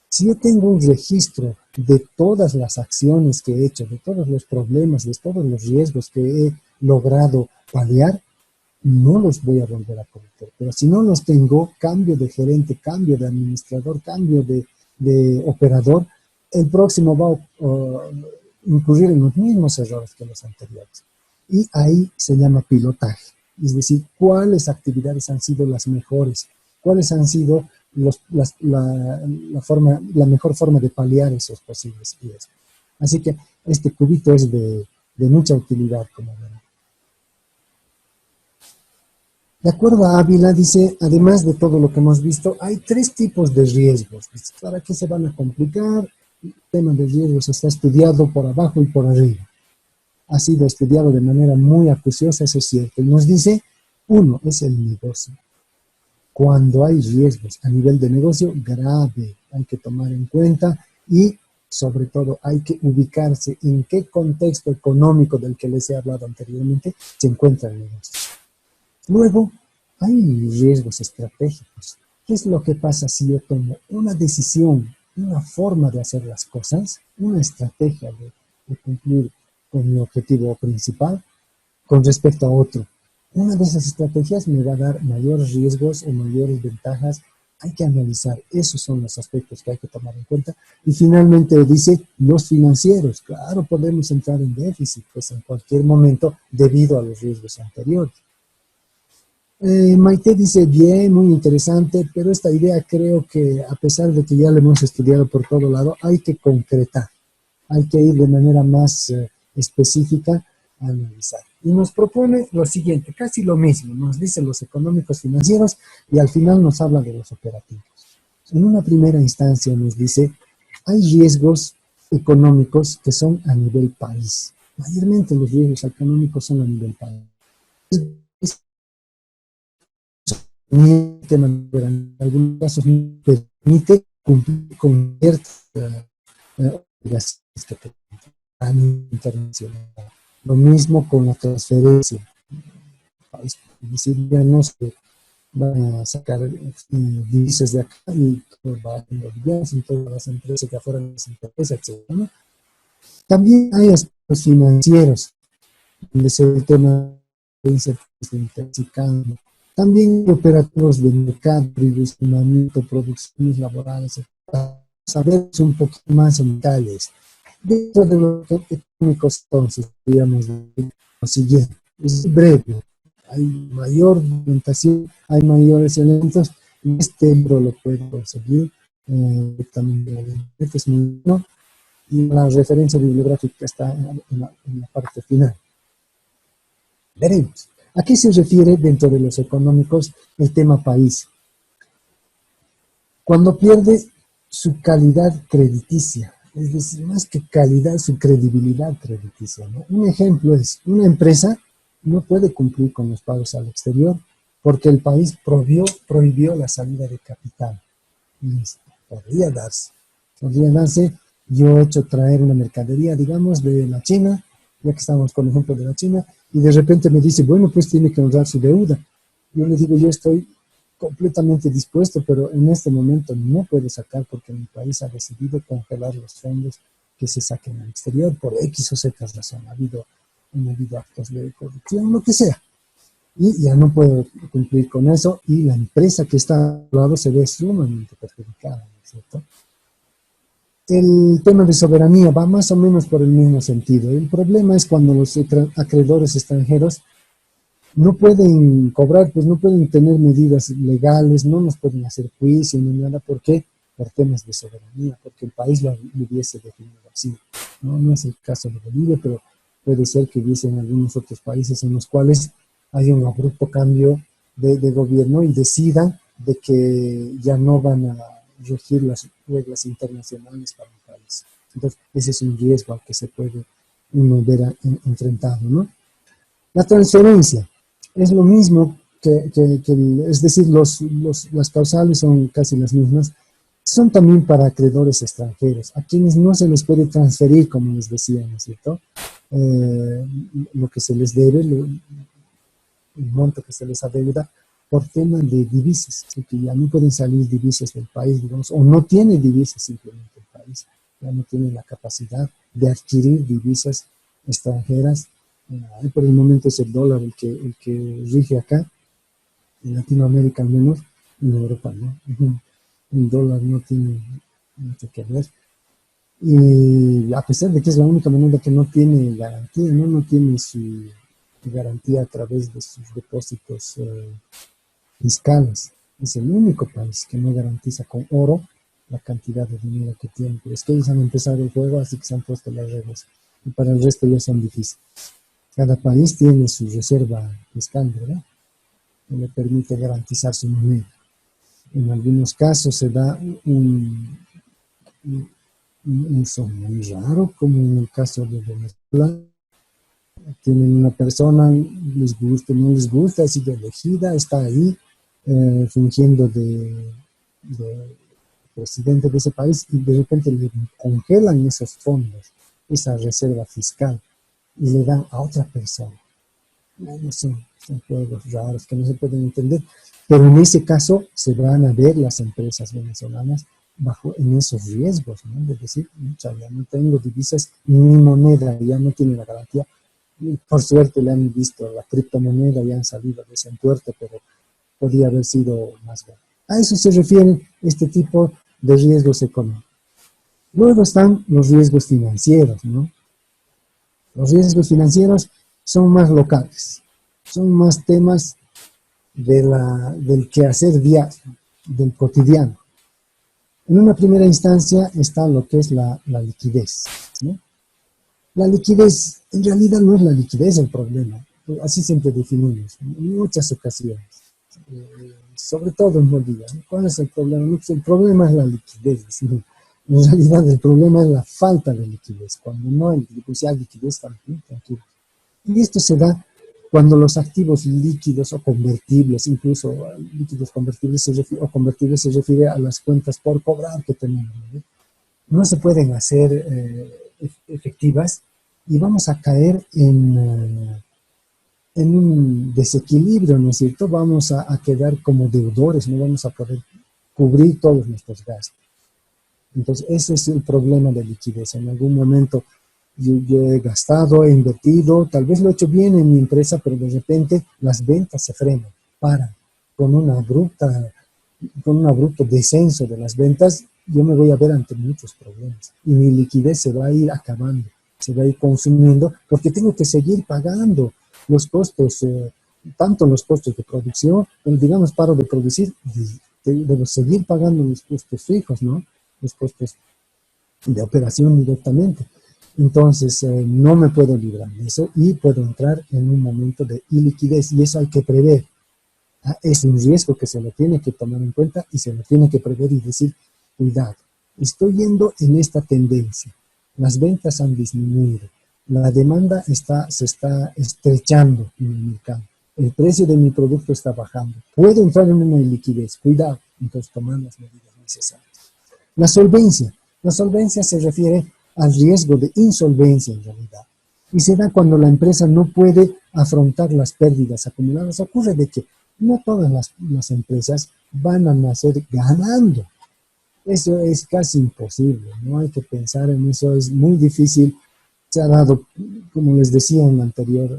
Si yo tengo un registro de todas las acciones que he hecho, de todos los problemas, de todos los riesgos que he logrado paliar, no los voy a volver a cometer. Pero si no los tengo, cambio de gerente, cambio de administrador, cambio de operador, el próximo va a incurrir en los mismos errores que los anteriores. Y ahí se llama pilotaje. Es decir, cuáles actividades han sido las mejores, cuáles han sido la mejor forma de paliar esos posibles riesgos. Así que este cubito es de mucha utilidad, como verán. De acuerdo a Ávila, dice, además de todo lo que hemos visto, hay 3 tipos de riesgos. ¿Para qué se van a complicar? El tema de riesgos está estudiado por abajo y por arriba. Ha sido estudiado de manera muy acuciosa, eso es cierto. Y nos dice, 1 es el negocio. Cuando hay riesgos a nivel de negocio, grave, hay que tomar en cuenta y, sobre todo, hay que ubicarse en qué contexto económico del que les he hablado anteriormente se encuentra el negocio. Luego, hay riesgos estratégicos. ¿Qué es lo que pasa si yo tomo una decisión, una forma de hacer las cosas, una estrategia de cumplir con mi objetivo principal con respecto a otro? Una de esas estrategias me va a dar mayores riesgos o mayores ventajas. Hay que analizar. Esos son los aspectos que hay que tomar en cuenta. Y finalmente dice, los financieros. Claro, podemos entrar en déficit pues en cualquier momento debido a los riesgos anteriores. Maite dice, bien, muy interesante, pero esta idea creo que a pesar de que ya la hemos estudiado por todo lado, hay que concretar, hay que ir de manera más específica a analizar. Y nos propone lo siguiente, casi lo mismo, nos dice los económicos financieros y al final nos habla de los operativos. En una primera instancia nos dice, hay riesgos económicos que son a nivel país. Mayormente los riesgos económicos son a nivel país. En algunos casos no permite cumplir con ciertas obligaciones que tengan internacional. Lo mismo con la transferencia. Es decir, ya no se van a sacar divisas de acá y todo va a enviarse en todas las empresas que afuera les interesa, etc., ¿no? También hay aspectos financieros, donde se ve el tema de incertidumbre y cambio. También operativos de mercado, distribuimiento, producciones laborales, para saber un poquito más en detalles. Dentro de los económicos, entonces, digamos, lo siguiente, es breve, hay mayor documentación, hay mayores elementos, y este libro lo pueden conseguir directamente en internet, es muy bueno, y la referencia bibliográfica está en la parte final. Veremos. ¿A qué se refiere dentro de los económicos el tema país? Cuando pierde su calidad crediticia, es decir, más que calidad, su credibilidad crediticia, ¿no? Un ejemplo es, una empresa no puede cumplir con los pagos al exterior porque el país prohibió la salida de capital. Listo, podría darse. Yo he hecho traer una mercadería, digamos, de la China, ya que estamos con el ejemplo de la China, y de repente me dice, bueno, pues tiene que honrar su deuda. Yo le digo, yo estoy completamente dispuesto, pero en este momento no puedo sacar porque mi país ha decidido congelar los fondos que se saquen al exterior por X o Z razón. Han habido actos de corrupción, lo que sea. Y ya no puedo cumplir con eso y la empresa que está al lado se ve sumamente perjudicada, ¿no es cierto? El tema de soberanía va más o menos por el mismo sentido. El problema es cuando los acreedores extranjeros no pueden cobrar, pues no pueden tener medidas legales, no nos pueden hacer juicio ni nada. ¿Por qué? Por temas de soberanía, porque el país lo hubiese definido así. No es el caso de Bolivia, pero puede ser que hubiese en algunos otros países en los cuales hay un abrupto cambio de gobierno y decidan de que ya no van a regir las reglas internacionales para el país. Entonces, ese es un riesgo al que se puede uno ver enfrentado, ¿no? La transferencia es lo mismo es decir, las causales son casi las mismas, son también para acreedores extranjeros, a quienes no se les puede transferir, como les decía, ¿no es cierto? Lo que se les debe, el monto que se les adeuda por tema de divisas, que ya no pueden salir divisas del país, digamos, o no tiene divisas simplemente el país, ya no tiene la capacidad de adquirir divisas extranjeras. Por el momento es el dólar el que rige acá, en Latinoamérica al menos, en Europa, ¿no? El dólar no tiene mucho que ver. Y a pesar de que es la única moneda que no tiene garantía, no tiene su garantía a través de sus depósitos fiscales. Es el único país que no garantiza con oro la cantidad de dinero que tiene. Pero es que ellos han empezado el juego, así que se han puesto las reglas. Y para el resto ya son difíciles. Cada país tiene su reserva fiscal, ¿verdad? Que le permite garantizar su moneda. En algunos casos se da un uso muy raro, como en el caso de Venezuela. Tienen una persona, les gusta, no les gusta, ha sido elegida, está ahí fingiendo de presidente de ese país y de repente le congelan esos fondos, esa reserva fiscal y le dan a otra persona. No sé, son juegos raros que no se pueden entender, pero en ese caso se van a ver las empresas venezolanas en esos riesgos, ¿no? De decir, ya no tengo divisas, ni moneda, ya no tiene la garantía. Y por suerte le han visto la criptomoneda y han salido de ese entuerto, pero podría haber sido más grave. A eso se refiere este tipo de riesgos económicos. Luego están los riesgos financieros, ¿no? Los riesgos financieros son más locales, son más temas del quehacer diario, del cotidiano. En una primera instancia está lo que es la liquidez, ¿no? La liquidez, en realidad no es la liquidez el problema, así siempre definimos, en muchas ocasiones, sobre todo en Bolivia. ¿Cuál es el problema? No, pues el problema es la liquidez, ¿no? En realidad el problema es la falta de liquidez. Cuando no hay liquidez, también, tranquilo. Y esto se da cuando los activos líquidos o convertibles, incluso líquidos convertibles o convertibles se refiere a las cuentas por cobrar que tenemos, no se pueden hacer efectivas y vamos a caer en un desequilibrio, ¿no es cierto? Vamos a quedar como deudores, no vamos a poder cubrir todos nuestros gastos. Entonces, ese es el problema de liquidez. En algún momento yo he gastado, he invertido, tal vez lo he hecho bien en mi empresa, pero de repente las ventas se frenan, paran, con un abrupto descenso de las ventas, yo me voy a ver ante muchos problemas y mi liquidez se va a ir acabando, se va a ir consumiendo porque tengo que seguir pagando los costos, tanto los costos de producción, pero digamos paro de producir, debo seguir pagando los costos fijos, ¿no? Los costos de operación directamente. Entonces, no me puedo librar de eso y puedo entrar en un momento de iliquidez y eso hay que prever. Es un riesgo que se lo tiene que tomar en cuenta y se lo tiene que prever y decir, cuidado, estoy yendo en esta tendencia, las ventas han disminuido, la demanda se está estrechando en el mercado, el precio de mi producto está bajando, puedo entrar en una iliquidez, cuidado, entonces tomar las medidas necesarias. La solvencia se refiere al riesgo de insolvencia en realidad y se da cuando la empresa no puede afrontar las pérdidas acumuladas. Ocurre de que no todas las empresas van a nacer ganando. Eso es casi imposible, no hay que pensar en eso, es muy difícil. Se ha dado, como les decía en la anterior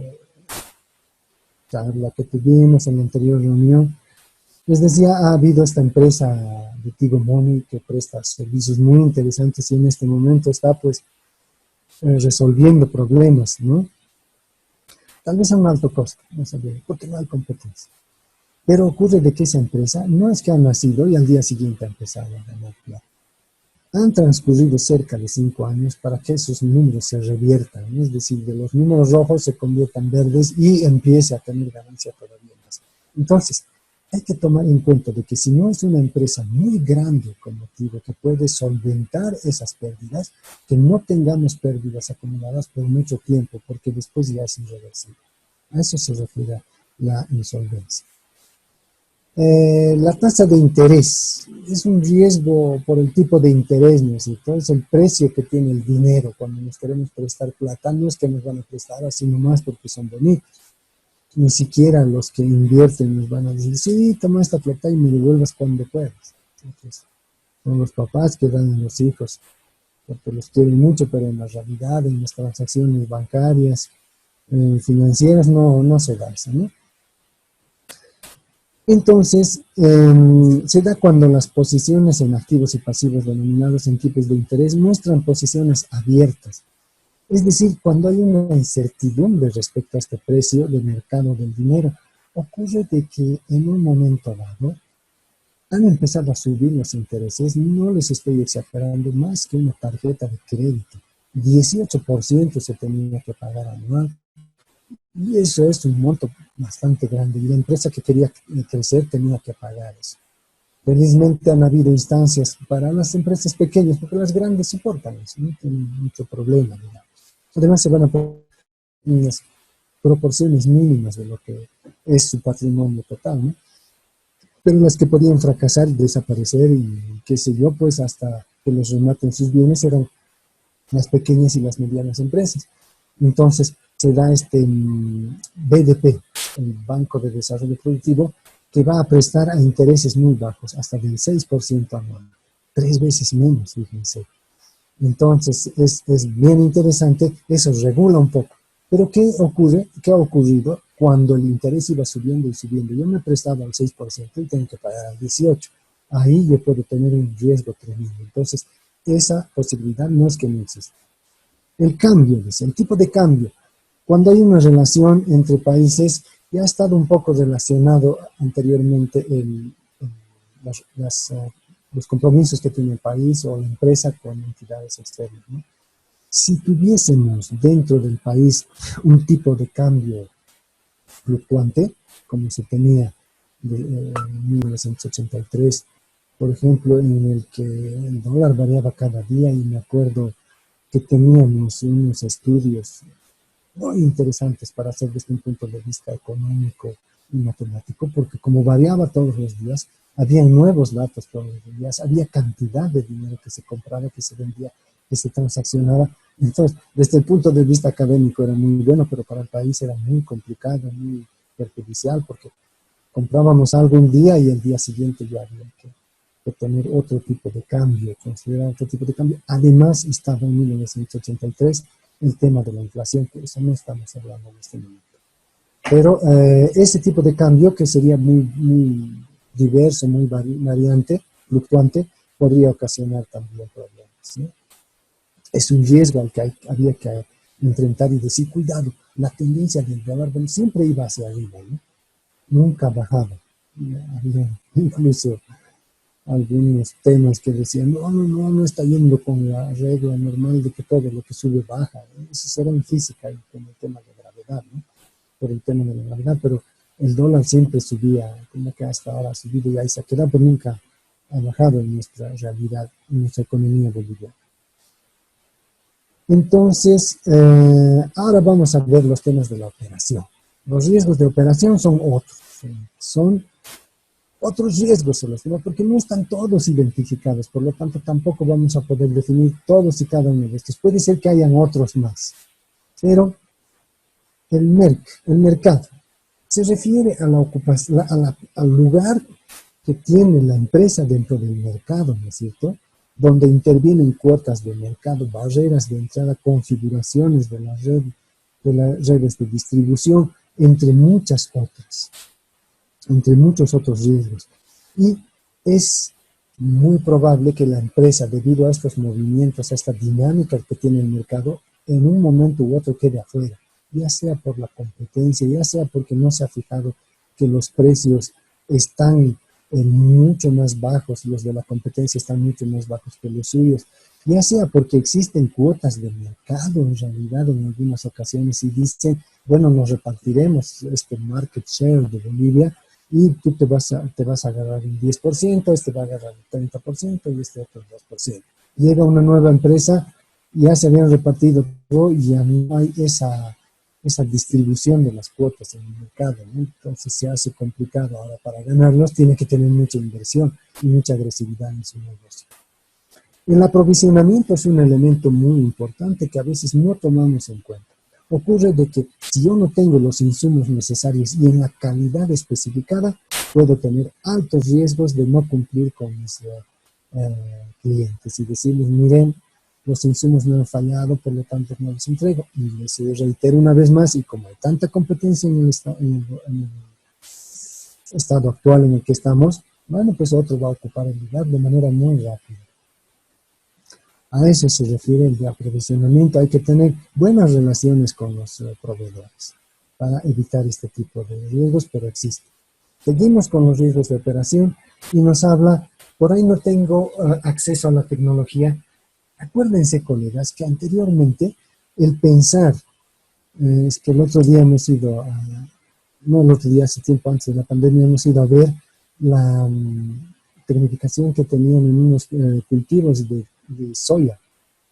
charla que tuvimos, en la anterior reunión, les decía, ha habido esta empresa de Tigo Money que presta servicios muy interesantes y en este momento está pues resolviendo problemas, ¿no? Tal vez a un alto costo, no sabía, porque no hay competencia. Pero ocurre de que esa empresa no es que ha nacido y al día siguiente ha empezado a ganar plata. Han transcurrido cerca de 5 años para que esos números se reviertan, ¿no? Es decir, de los números rojos se conviertan verdes y empiece a tener ganancia todavía más. Entonces, hay que tomar en cuenta de que si no es una empresa muy grande como Tigo que puede solventar esas pérdidas, que no tengamos pérdidas acumuladas por mucho tiempo, porque después ya es irreversible. A eso se refiere la insolvencia. La tasa de interés es un riesgo por el tipo de interés, ¿no es cierto? Es el precio que tiene el dinero cuando nos queremos prestar plata. No es que nos van a prestar así nomás porque son bonitos. Ni siquiera los que invierten nos van a decir, sí, toma esta plata y me devuelvas cuando puedas. Entonces, son los papás que dan a los hijos porque los quieren mucho, pero en la realidad, en las transacciones bancarias, financieras, no se da eso, ¿no? Entonces, se da cuando las posiciones en activos y pasivos denominados en tipos de interés muestran posiciones abiertas. Es decir, cuando hay una incertidumbre respecto a este precio de mercado del dinero, ocurre de que en un momento dado han empezado a subir los intereses, no les estoy exagerando, más que una tarjeta de crédito. 18% se tenía que pagar anual. Y eso es un monto bastante grande. Y la empresa que quería crecer tenía que pagar eso. Felizmente han habido instancias para las empresas pequeñas, porque las grandes soportan eso, no tienen mucho problema, digamos. Además, se van a poner unas proporciones mínimas de lo que es su patrimonio total, ¿no? Pero las que podían fracasar y desaparecer y qué sé yo, pues hasta que los rematen sus bienes eran las pequeñas y las medianas empresas. Entonces se da este BDP, el Banco de Desarrollo Productivo, que va a prestar a intereses muy bajos, hasta del 6% anual, 3 veces menos, fíjense. Entonces es bien interesante, eso regula un poco. Pero ¿qué ocurre? ¿Qué ha ocurrido cuando el interés iba subiendo y subiendo? Yo me he prestado al 6% y tengo que pagar al 18%. Ahí yo puedo tener un riesgo tremendo. Entonces, esa posibilidad no es que no exista. El cambio, dice, el tipo de cambio. Cuando hay una relación entre países, ya ha estado un poco relacionado anteriormente los compromisos que tiene el país o la empresa con entidades externas, ¿no? Si tuviésemos dentro del país un tipo de cambio fluctuante, como se tenía en 1983, por ejemplo, en el que el dólar variaba cada día, y me acuerdo que teníamos unos estudios muy interesantes para hacer desde un punto de vista económico y matemático, porque como variaba todos los días, había nuevos datos todos los días, había cantidad de dinero que se compraba, que se vendía, que se transaccionaba. Entonces, desde el punto de vista académico era muy bueno, pero para el país era muy complicado, muy perjudicial, porque comprábamos algo un día y el día siguiente ya había que tener otro tipo de cambio, considerar otro tipo de cambio. Además, estaba en 1983 el tema de la inflación, que eso no estamos hablando en este momento. Pero ese tipo de cambio, que sería muy diverso, muy variante, fluctuante, podría ocasionar también problemas, ¿sí? Es un riesgo al que había que enfrentar y decir, cuidado, la tendencia del dólar siempre iba hacia arriba, ¿no? Nunca bajaba. Había incluso algunos temas que decían, no está yendo con la regla normal de que todo lo que sube baja. Eso será en física y con el tema de gravedad, ¿no? Por el tema de la gravedad, pero el dólar siempre subía, como que hasta ahora ha subido y ahí se ha quedado, pero nunca ha bajado en nuestra realidad, en nuestra economía boliviana. Entonces, ahora vamos a ver los temas de la operación. Los riesgos de operación son otros riesgos, porque no están todos identificados, por lo tanto tampoco vamos a poder definir todos y cada uno de estos. Puede ser que hayan otros más, pero el mercado se refiere a la ocupación, al lugar que tiene la empresa dentro del mercado, ¿no es cierto? Donde intervienen cuotas de mercado, barreras de entrada, configuraciones de las redes de distribución, entre muchas otras, entre muchos otros riesgos. Y es muy probable que la empresa, debido a estos movimientos, a esta dinámica que tiene el mercado, en un momento u otro quede afuera, ya sea por la competencia, ya sea porque no se ha fijado que los precios están mucho más bajos, los de la competencia están mucho más bajos que los suyos, ya sea porque existen cuotas de mercado en realidad en algunas ocasiones y dicen, bueno, nos repartiremos este market share de Bolivia y tú te vas a agarrar un 10%, este va a agarrar el 30% y este otro el 2%. Llega una nueva empresa, ya se habían repartido todo y ya no hay esa distribución de las cuotas en el mercado, ¿no? Entonces se hace complicado ahora para ganarlos, tiene que tener mucha inversión y mucha agresividad en su negocio. El aprovisionamiento es un elemento muy importante que a veces no tomamos en cuenta. Ocurre de que si yo no tengo los insumos necesarios y en la calidad especificada, puedo tener altos riesgos de no cumplir con mis clientes y decirles, miren, los insumos no han fallado, por lo tanto no los entrego. Y les reitero una vez más, y como hay tanta competencia en el estado actual en el que estamos, bueno, pues otro va a ocupar el lugar de manera muy rápida. A eso se refiere el de aprovisionamiento. Hay que tener buenas relaciones con los proveedores para evitar este tipo de riesgos, pero existe. Seguimos con los riesgos de operación y nos habla, por ahí no tengo acceso a la tecnología. Acuérdense, colegas, que anteriormente el pensar, es que el otro día hemos ido no el otro día, hace tiempo antes de la pandemia, hemos ido a ver la tecnificación que tenían en unos cultivos de soya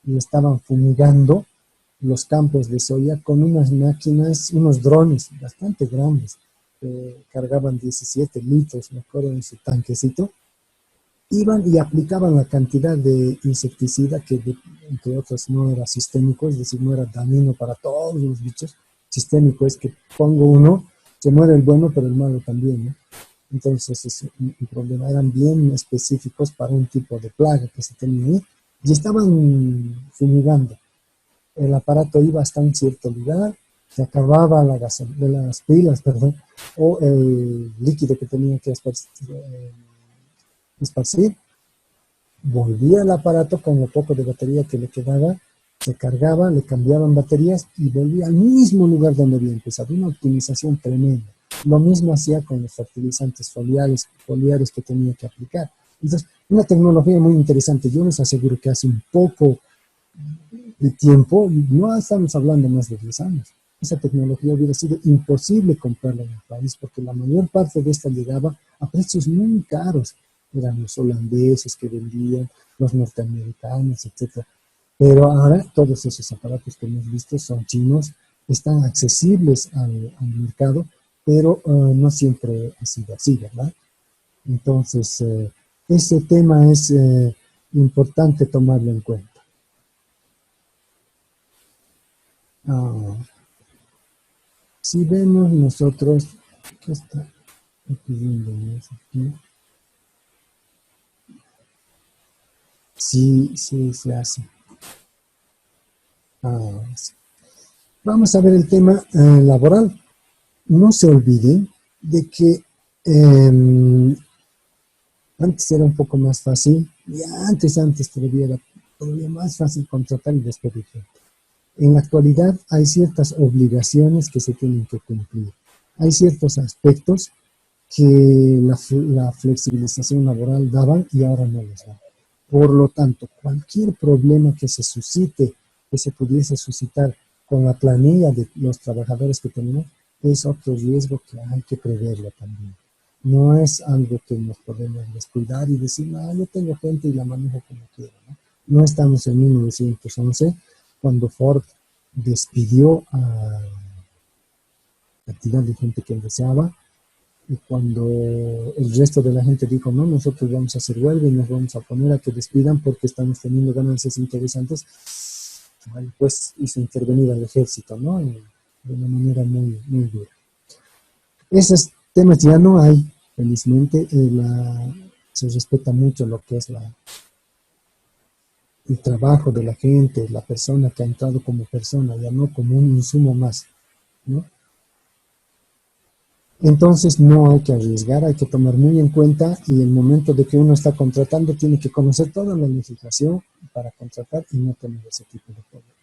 y estaban fumigando los campos de soya con unas máquinas, unos drones bastante grandes, que cargaban 17 litros, me acuerdo, en su tanquecito. Iban y aplicaban la cantidad de insecticida que, entre otros, no era sistémico, es decir, no era dañino para todos los bichos. Sistémico es que pongo uno, se muere el bueno, pero el malo también, ¿no? Entonces, es un problema. Eran bien específicos para un tipo de plaga que se tenía ahí y estaban fumigando. El aparato iba hasta un cierto lugar, se acababa de las pilas, perdón, o el líquido que tenía que esparcir, volvía el aparato con lo poco de batería que le quedaba, se cargaba, le cambiaban baterías y volvía al mismo lugar donde había empezado. Una optimización tremenda. Lo mismo hacía con los fertilizantes foliares que tenía que aplicar. Entonces, una tecnología muy interesante. Yo les aseguro que hace un poco de tiempo, no estamos hablando más de 10 años, esa tecnología hubiera sido imposible comprarla en el país porque la mayor parte de esta llegaba a precios muy caros. Eran los holandeses que vendían, los norteamericanos, etc. Pero ahora todos esos aparatos que hemos visto son chinos, están accesibles al mercado, pero no siempre ha sido así, ¿verdad? Entonces, ese tema es importante tomarlo en cuenta. Si vemos nosotros, ¿qué está pidiendo aquí? Sí, se hace. Sí. Vamos a ver el tema laboral. No se olviden de que antes era un poco más fácil, y antes todavía era todavía más fácil contratar y despedir gente. En la actualidad hay ciertas obligaciones que se tienen que cumplir. Hay ciertos aspectos que la flexibilización laboral daban y ahora no les da. Por lo tanto, cualquier problema que se suscite, que se pudiese suscitar con la planilla de los trabajadores que tenemos, es otro riesgo que hay que preverlo también. No es algo que nos podemos descuidar y decir, no, yo tengo gente y la manejo como quiero, ¿no? No estamos en 1911, cuando Ford despidió a la cantidad de gente que él deseaba, y cuando el resto de la gente dijo, no, nosotros vamos a hacer huelga y nos vamos a poner a que despidan porque estamos teniendo ganancias interesantes, bueno, pues hizo intervenir al ejército, ¿no? De una manera muy, muy dura. Esos temas ya no hay, felizmente, se respeta mucho lo que es el trabajo de la gente, la persona que ha entrado como persona, ya no como un insumo más, ¿no? Entonces no hay que arriesgar, hay que tomar muy en cuenta y el momento de que uno está contratando tiene que conocer toda la legislación para contratar y no tener ese tipo de problemas.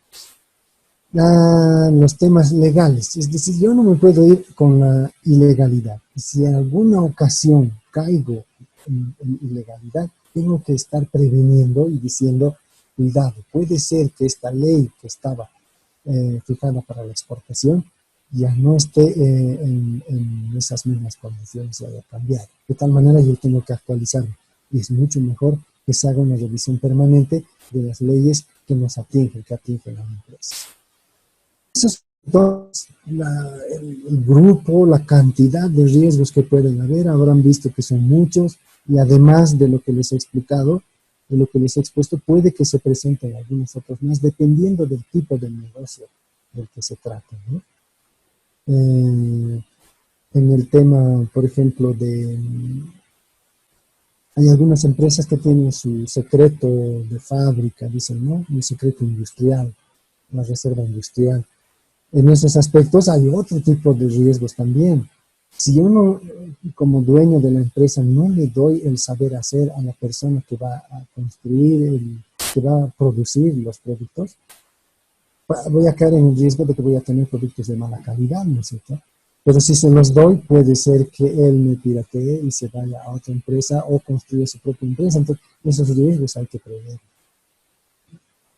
Los temas legales, es decir, yo no me puedo ir con la ilegalidad. Si en alguna ocasión caigo en ilegalidad, tengo que estar preveniendo y diciendo, cuidado, puede ser que esta ley que estaba fijada para la exportación ya no esté en esas mismas condiciones y haya cambiado. De tal manera yo tengo que actualizarme y es mucho mejor que se haga una revisión permanente de las leyes que nos atingen, que atingen a la empresa. Eso es Entonces, el grupo, la cantidad de riesgos que pueden haber, habrán visto que son muchos y además de lo que les he explicado, de lo que les he expuesto, puede que se presenten algunos otros más, dependiendo del tipo de negocio del que se trate, ¿no? En el tema, por ejemplo, hay algunas empresas que tienen su secreto de fábrica, dicen, ¿no? Un secreto industrial, una reserva industrial. En esos aspectos hay otro tipo de riesgos también. Si uno, como dueño de la empresa, no le doy el saber hacer a la persona que va a construir, que va a producir los productos, voy a caer en el riesgo de que voy a tener productos de mala calidad, ¿no es cierto? Pero si se los doy, puede ser que él me piratee y se vaya a otra empresa o construya su propia empresa. Entonces, esos riesgos hay que prever.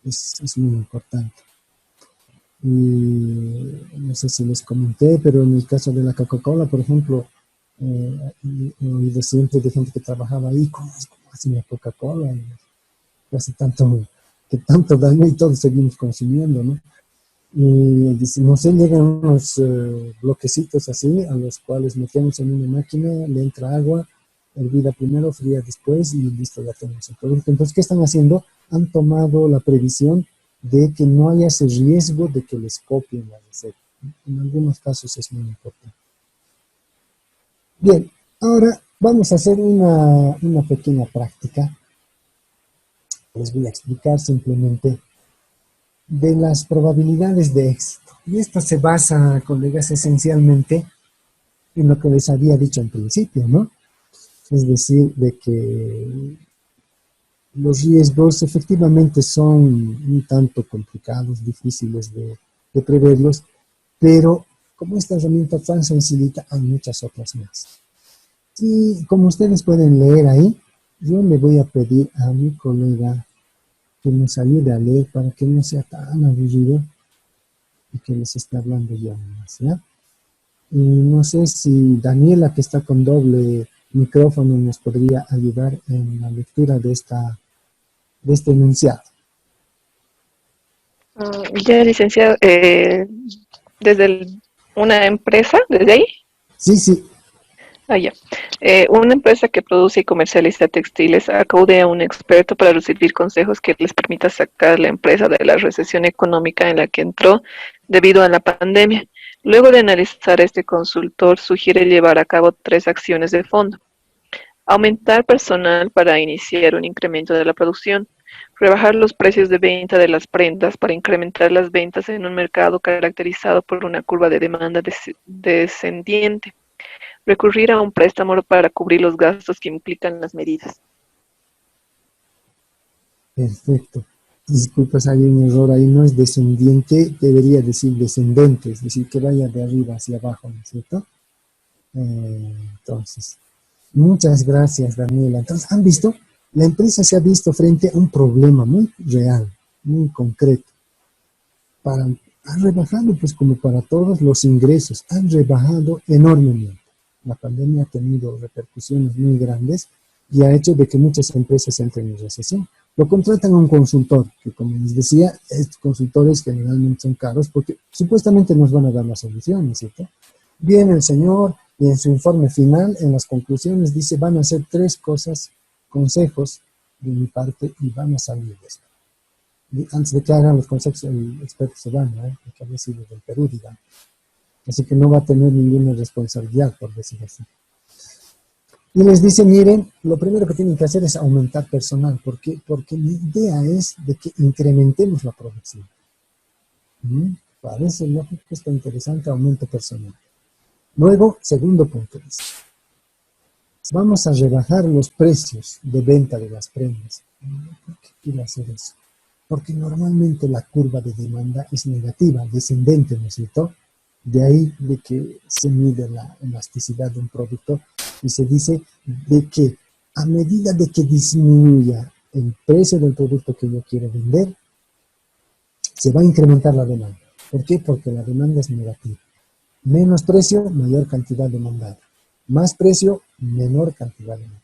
Es muy importante. Y no sé si les comenté, pero en el caso de la Coca-Cola, por ejemplo, he oído siempre de gente que trabajaba ahí, ¿cómo hacen la Coca-Cola? Que hace tanto daño y todos seguimos consumiendo, ¿no? Y no sé, llegan unos bloquecitos así, a los cuales metemos en una máquina, le entra agua, hervida primero, fría después y listo, ya tenemos el producto. Entonces, ¿qué están haciendo? Han tomado la previsión de que no haya ese riesgo de que les copien la receta. En algunos casos es muy importante. Bien, ahora vamos a hacer una pequeña práctica. Les voy a explicar simplemente de las probabilidades de éxito. Y esto se basa, colegas, esencialmente en lo que les había dicho en principio, ¿no? Es decir, de que los riesgos efectivamente son un tanto complicados, difíciles de preverlos, pero como esta herramienta tan sencillita, hay muchas otras más. Y como ustedes pueden leer ahí, yo le voy a pedir a mi colega que nos ayude a leer para que no sea tan aburrido y que les esté hablando yo más, ¿ya? Y no sé si Daniela, que está con doble micrófono, nos podría ayudar en la lectura de este enunciado. Ya, licenciado, desde una empresa, desde ahí. Sí, sí. Ya. Una empresa que produce y comercializa textiles acude a un experto para recibir consejos que les permita sacar la empresa de la recesión económica en la que entró debido a la pandemia. Luego de analizar, este consultor sugiere llevar a cabo 3 acciones de fondo. Aumentar personal para iniciar un incremento de la producción. Rebajar los precios de venta de las prendas para incrementar las ventas en un mercado caracterizado por una curva de demanda descendiente. Recurrir a un préstamo para cubrir los gastos que implican las medidas. Perfecto. Disculpas, hay un error ahí, no es descendiente, debería decir descendente, es decir, que vaya de arriba hacia abajo, ¿no es cierto? Entonces, muchas gracias, Daniela. Entonces, ¿han visto? La empresa se ha visto frente a un problema muy real, muy concreto. Han rebajado, pues como para todos, los ingresos, han rebajado enormemente. La pandemia ha tenido repercusiones muy grandes y ha hecho de que muchas empresas entren en recesión. Lo contratan a un consultor, que como les decía, estos consultores generalmente son caros porque supuestamente nos van a dar la solución, ¿no es cierto? Viene el señor y en su informe final, en las conclusiones, dice, van a hacer 3 cosas, consejos de mi parte y van a salir de esto. Y antes de que hagan los consejos, el experto se va, ¿no? Porque había sido del Perú, digamos. Así que no va a tener ninguna responsabilidad, por decirlo así. Y les dice, miren, lo primero que tienen que hacer es aumentar personal. ¿Por qué? Porque mi idea es de que incrementemos la producción. Parece lógico, está interesante, aumento personal. Luego, segundo punto, dice, vamos a rebajar los precios de venta de las prendas. ¿Por qué quiere hacer eso? Porque normalmente la curva de demanda es negativa, descendente, ¿no es cierto? De ahí de que se mide la elasticidad de un producto y se dice de que a medida de que disminuya el precio del producto que yo quiero vender, se va a incrementar la demanda. ¿Por qué? Porque la demanda es negativa. Menos precio, mayor cantidad demandada. Más precio, menor cantidad demandada.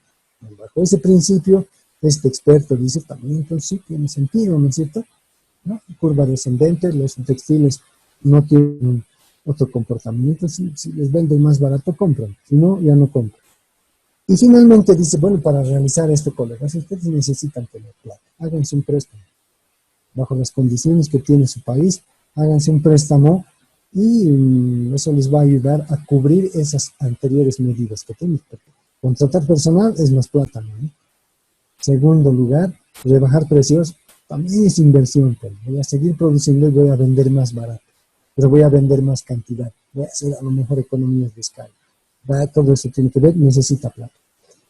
Bajo ese principio, este experto dice también, entonces sí tiene sentido, ¿no es cierto? ¿No? Curva descendente, los textiles no tienen otro comportamiento. Si les venden más barato, compran. Si no, ya no compran. Y finalmente dice, bueno, para realizar esto, colegas, ustedes necesitan tener plata. Háganse un préstamo. Bajo las condiciones que tiene su país, háganse un préstamo y eso les va a ayudar a cubrir esas anteriores medidas que tienen. Porque contratar personal es más plata, ¿no? Segundo lugar, rebajar precios también es inversión. Pero voy a seguir produciendo y voy a vender más barato, pero voy a vender más cantidad. Voy a hacer a lo mejor economías de escala. Todo eso tiene que ver, necesita plata.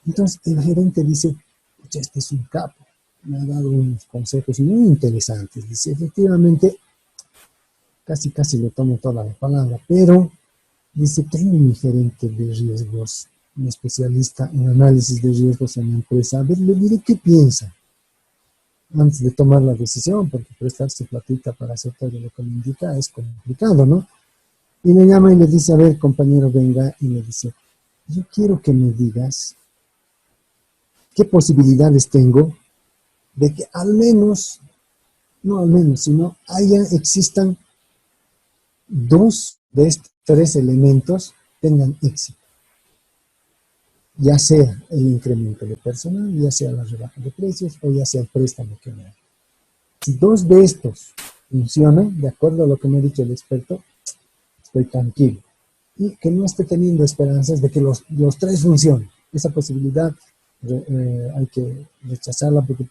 Entonces el gerente dice, pucha, este es un capo, me ha dado unos consejos muy interesantes. Dice, efectivamente, casi le tomo toda la palabra, pero dice, tengo mi gerente de riesgos, un especialista en análisis de riesgos en la empresa. A ver, le diré qué piensa antes de tomar la decisión, porque prestarse platita para hacer todo lo que me indica es complicado, ¿no? Y me llama y le dice, a ver, compañero, venga, y me dice, yo quiero que me digas qué posibilidades tengo de que al menos, no al menos, sino existan dos de estos tres elementos tengan éxito. Ya sea el incremento de personal, ya sea la rebaja de precios o ya sea el préstamo que me haga. Si dos de estos funcionan, de acuerdo a lo que me ha dicho el experto, estoy tranquilo. Y que no esté teniendo esperanzas de que los tres funcionen. Esa posibilidad hay que rechazarla porque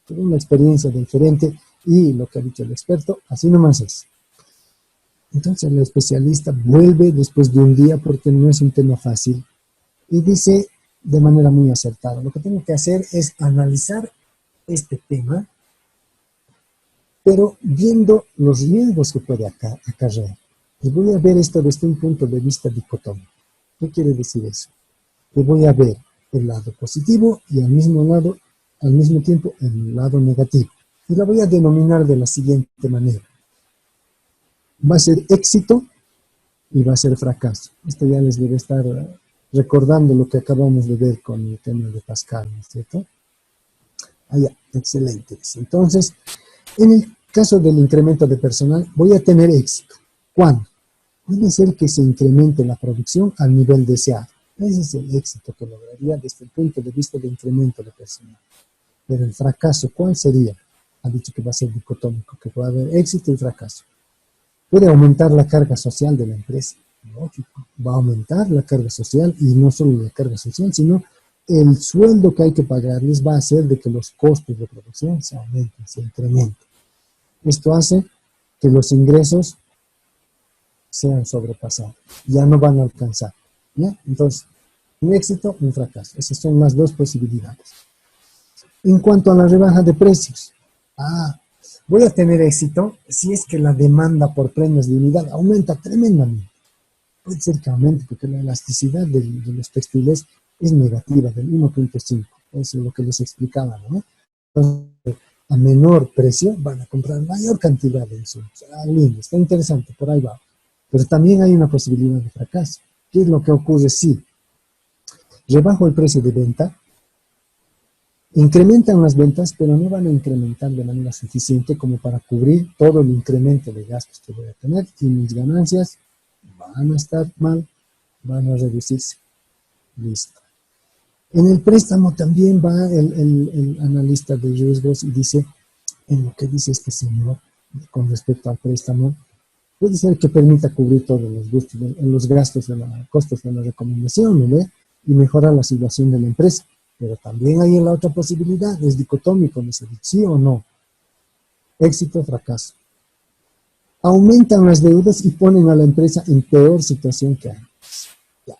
tuve una experiencia del gerente y lo que ha dicho el experto, así nomás es. Entonces el especialista vuelve después de un día porque no es un tema fácil y dice de manera muy acertada, lo que tengo que hacer es analizar este tema, pero viendo los riesgos que puede acarrear. Y voy a ver esto desde un punto de vista dicotómico. ¿Qué quiere decir eso? Que voy a ver el lado positivo y al mismo tiempo el lado negativo. Y la voy a denominar de la siguiente manera. Va a ser éxito y va a ser fracaso. Esto ya les debe estar recordando lo que acabamos de ver con el tema de Pascal, ¿no es cierto? Ya, excelente. Entonces, en el caso del incremento de personal, voy a tener éxito. ¿Cuándo? Puede ser que se incremente la producción al nivel deseado. Ese es el éxito que lograría desde el punto de vista de incremento de personal. Pero el fracaso, ¿cuál sería? Ha dicho que va a ser dicotómico, que puede haber éxito y fracaso. Puede aumentar la carga social de la empresa. Lógico, va a aumentar la carga social y no solo la carga social, sino el sueldo que hay que pagarles va a hacer de que los costos de producción se aumenten, se incrementen. Esto hace que los ingresos sean sobrepasados, ya no van a alcanzar. ¿Ya? Entonces, un éxito, un fracaso. Esas son las dos posibilidades. En cuanto a la rebaja de precios, voy a tener éxito si es que la demanda por premios de unidad aumenta tremendamente. Puede ser que aumente porque la elasticidad de los textiles es negativa, del 1.5. Eso es lo que les explicaba, ¿no? Entonces, a menor precio van a comprar mayor cantidad de insumos. Lindo, está interesante, por ahí va. Pero también hay una posibilidad de fracaso. ¿Qué es lo que ocurre si rebajo el precio de venta? Incrementan las ventas, pero no van a incrementar de manera suficiente como para cubrir todo el incremento de gastos que voy a tener y mis ganancias van a estar mal, van a reducirse. Listo. En el préstamo también va el analista de riesgos y dice, en lo que dice este señor con respecto al préstamo, puede ser que permita cubrir todos los gastos, costos de la recomendación, ¿no? Y mejorar la situación de la empresa. Pero también hay la otra posibilidad, es dicotómico, ¿no? ¿Sí o no? Éxito o fracaso. Aumentan las deudas y ponen a la empresa en peor situación que antes. Ya.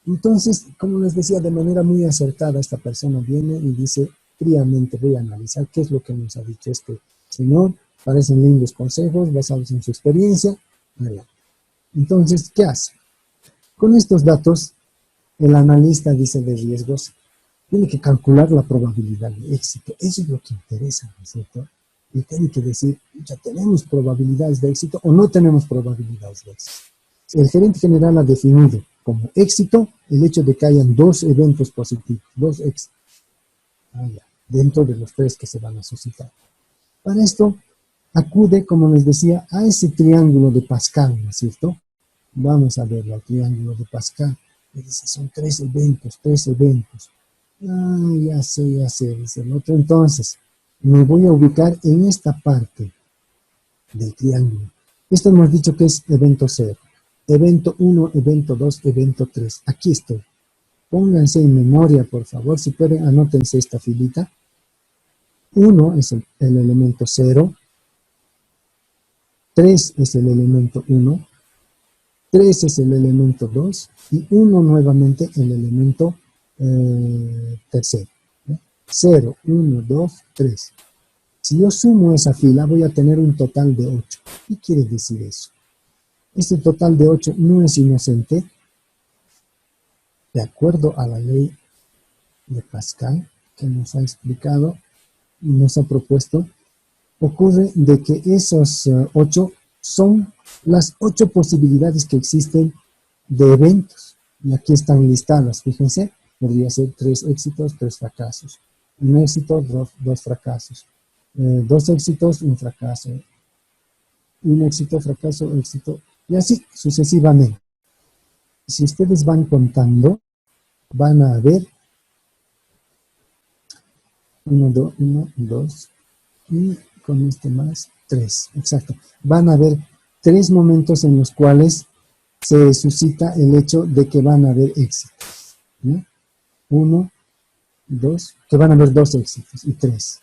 Entonces, como les decía, de manera muy acertada, esta persona viene y dice, fríamente voy a analizar qué es lo que nos ha dicho este señor. Parecen lindos consejos basados en su experiencia. Entonces, ¿qué hace? Con estos datos, el analista dice de riesgos, tiene que calcular la probabilidad de éxito. Eso es lo que interesa, ¿no es cierto? Y tiene que decir, ¿ya tenemos probabilidades de éxito o no tenemos probabilidades de éxito? El gerente general ha definido como éxito el hecho de que hayan dos eventos positivos, dos éxitos, dentro de los tres que se van a suscitar. Para esto, acude, como les decía, a ese triángulo de Pascal, ¿no es cierto? Vamos a verlo, el triángulo de Pascal. Y dice, son tres eventos, tres eventos. Ah, ya sé, dice el otro. Entonces, me voy a ubicar en esta parte del triángulo. Esto hemos dicho que es evento 0. Evento 1, evento 2, evento 3. Aquí estoy. Pónganse en memoria, por favor. Si pueden, anótense esta filita. 1 es el elemento 0. 3 es el elemento 1. 3 es el elemento 2. Y 1 nuevamente el elemento tercero. 0, 1, 2, 3. Si yo sumo esa fila, voy a tener un total de 8. ¿Qué quiere decir eso? Este total de 8 no es inocente, de acuerdo a la ley de Pascal, que nos ha explicado y nos ha propuesto. Ocurre de que esos 8 son las 8 posibilidades que existen de eventos. Y aquí están listadas, fíjense, podría ser 3 éxitos, 3 fracasos. Un éxito, 2 fracasos. 2 éxitos, un fracaso. Un éxito, fracaso, éxito. Y así sucesivamente. Si ustedes van contando, van a ver 1, 2, y con este más 3. Exacto. Van a haber 3 momentos en los cuales se suscita el hecho de que van a haber éxitos. ¿No? 1, 2, que van a haber 2 éxitos y 3.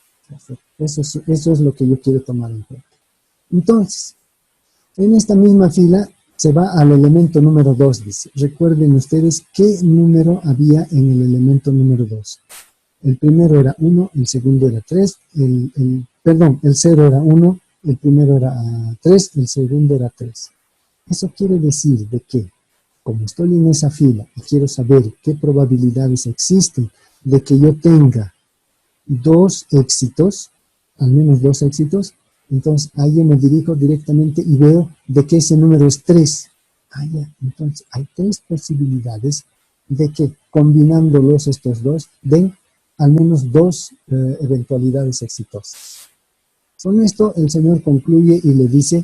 Eso es lo que yo quiero tomar en cuenta. Entonces, en esta misma fila se va al elemento número 2, dice. Recuerden ustedes qué número había en el elemento número 2. El primero era 1, el segundo era 3, el 0 era 1, el primero era 3, el segundo era 3. Eso quiere decir de que, como estoy en esa fila y quiero saber qué probabilidades existen de que yo tenga 2 éxitos, al menos 2 éxitos, entonces ahí yo me dirijo directamente y veo de que ese número es 3. Entonces hay 3 posibilidades de que combinándolos estos dos den al menos 2 eventualidades exitosas. Con esto el Señor concluye y le dice,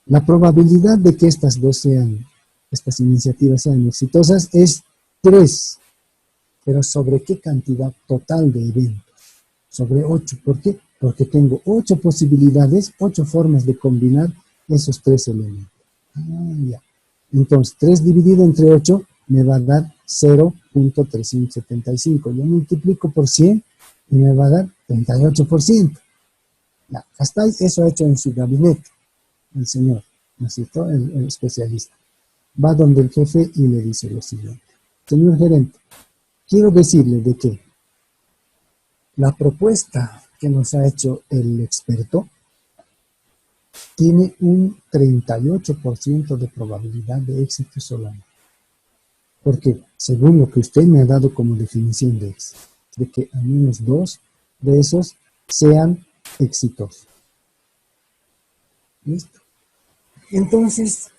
la probabilidad de que estas iniciativas sean exitosas es 3. Pero ¿sobre qué cantidad total de eventos? Sobre 8. ¿Por qué? Porque tengo 8 posibilidades, 8 formas de combinar esos 3 elementos. Ya. Entonces, 3 dividido entre 8 me va a dar 0.375. Yo multiplico por 100 y me va a dar 38%. Ya, hasta ahí eso ha hecho en su gabinete el señor, ¿no es cierto? El especialista. Va donde el jefe y le dice lo siguiente. Señor gerente, quiero decirle de que la propuesta que nos ha hecho el experto tiene un 38% de probabilidad de éxito solamente. Porque según lo que usted me ha dado como definición de éxito, de que al menos 2 de esos sean exitosos. ¿Listo? Entonces,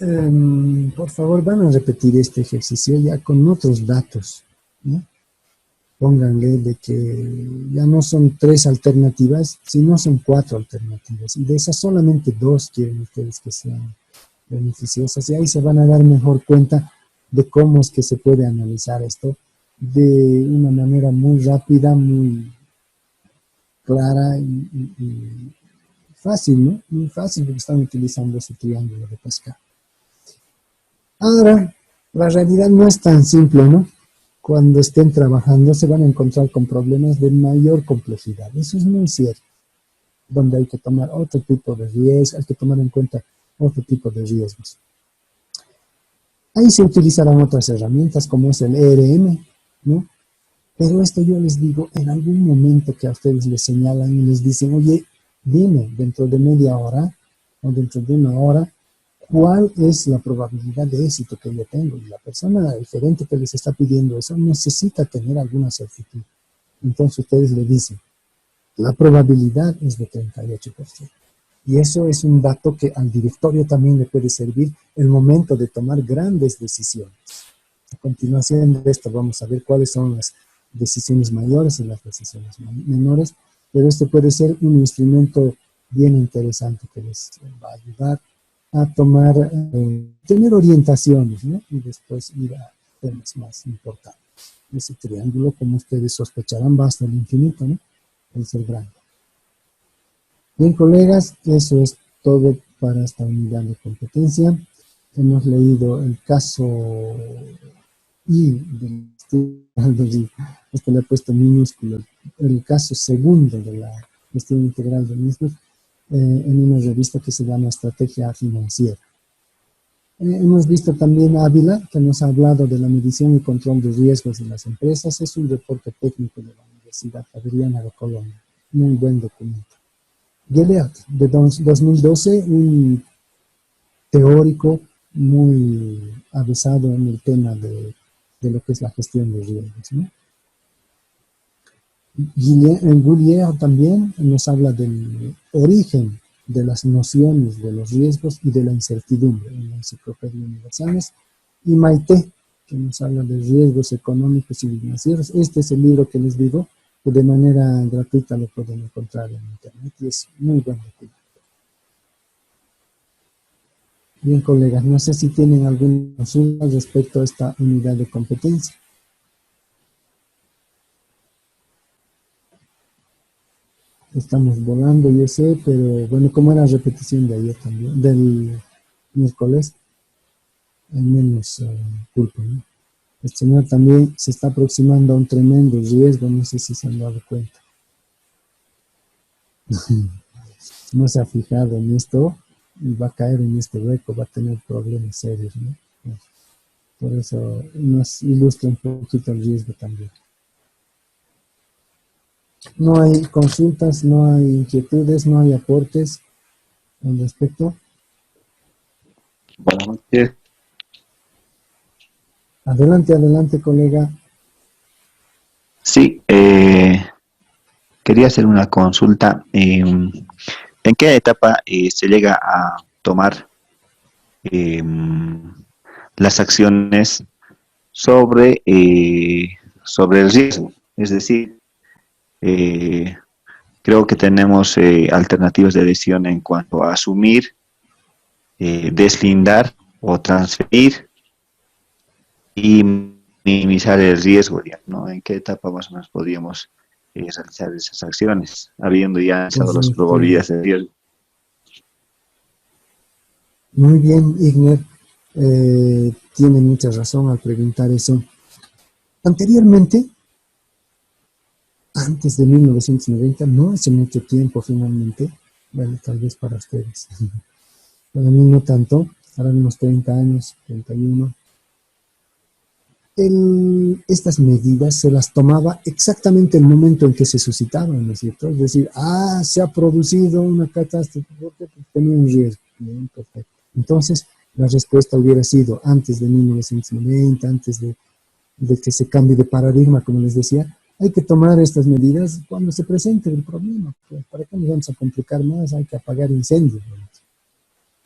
por favor, van a repetir este ejercicio ya con otros datos, ¿no? Pónganle de que ya no son 3 alternativas, sino son 4 alternativas. Y de esas solamente 2 quieren ustedes que sean beneficiosas. Y ahí se van a dar mejor cuenta de cómo es que se puede analizar esto de una manera muy rápida, muy clara y fácil, ¿no? Muy fácil porque están utilizando ese triángulo de Pascal. Ahora, la realidad no es tan simple, ¿no? Cuando estén trabajando se van a encontrar con problemas de mayor complejidad. Eso es muy cierto. Donde hay que tomar otro tipo de riesgos, hay que tomar en cuenta otro tipo de riesgos. Ahí se utilizarán otras herramientas como es el ERM, ¿no? Pero esto yo les digo, en algún momento que a ustedes les señalan y les dicen, oye, dime dentro de media hora o dentro de una hora, ¿cuál es la probabilidad de éxito que yo tengo? Y la persona, el gerente que les está pidiendo eso, necesita tener alguna certitud. Entonces ustedes le dicen, la probabilidad es de 38%. Y eso es un dato que al directorio también le puede servir el momento de tomar grandes decisiones. A continuación de esto vamos a ver cuáles son las decisiones mayores y las decisiones menores, pero este puede ser un instrumento bien interesante que les va a ayudar a tomar, tener orientaciones, ¿no? Y después ir a temas más importantes. Ese triángulo, como ustedes sospecharán, va hasta el infinito, ¿no? Es el grande. Bien, colegas, eso es todo para esta unidad de competencia. Hemos leído el caso I del esto le he puesto minúsculo, el caso segundo de la gestión integral de mismos en una revista que se llama Estrategia Financiera. Hemos visto también Ávila, que nos ha hablado de la medición y control de riesgos de las empresas. Es un reporte técnico de la Universidad Javeriana de Colombia. Muy buen documento. Gellert, de 2012, un teórico muy avesado en el tema de lo que es la gestión de riesgos, ¿no? Goulier también nos habla del origen de las nociones de los riesgos y de la incertidumbre en la Enciclopedia Universales, y Maite, que nos habla de riesgos económicos y financieros. Este es el libro que les digo, que de manera gratuita lo pueden encontrar en internet y es muy buen documento. Bien, colegas, no sé si tienen alguna consulta respecto a esta unidad de competencia. Estamos volando, yo sé, pero bueno, como era repetición de ayer también, del miércoles, al menos culpa, ¿no? El señor también se está aproximando a un tremendo riesgo, no sé si se han dado cuenta. No se ha fijado en esto y va a caer en este hueco, va a tener problemas serios, ¿no? Por eso nos ilustra un poquito el riesgo también. No hay consultas, no hay inquietudes, no hay aportes al respecto. Buenas noches. Adelante, adelante, colega. Sí, quería hacer una consulta. ¿En qué etapa se llega a tomar las acciones sobre el riesgo? Es decir, creo que tenemos alternativas de decisión en cuanto a asumir, deslindar o transferir y minimizar el riesgo, ¿no? ¿En qué etapa más o menos podríamos realizar esas acciones, habiendo ya analizado las probabilidades de riesgo? Muy bien, Igner. Tiene mucha razón al preguntar eso. Anteriormente, antes de 1990, no hace mucho tiempo finalmente, bueno, tal vez para ustedes, para mí no tanto, ahora unos 30 años, 31, estas medidas se las tomaba exactamente el momento en que se suscitaban, ¿no es cierto? Es decir, se ha producido una catástrofe porque tenía un riesgo. Bien, perfecto. Entonces, la respuesta hubiera sido antes de 1990, antes de que se cambie de paradigma, como les decía, hay que tomar estas medidas cuando se presente el problema. Pues, ¿para qué nos vamos a complicar más? Hay que apagar incendios, ¿no?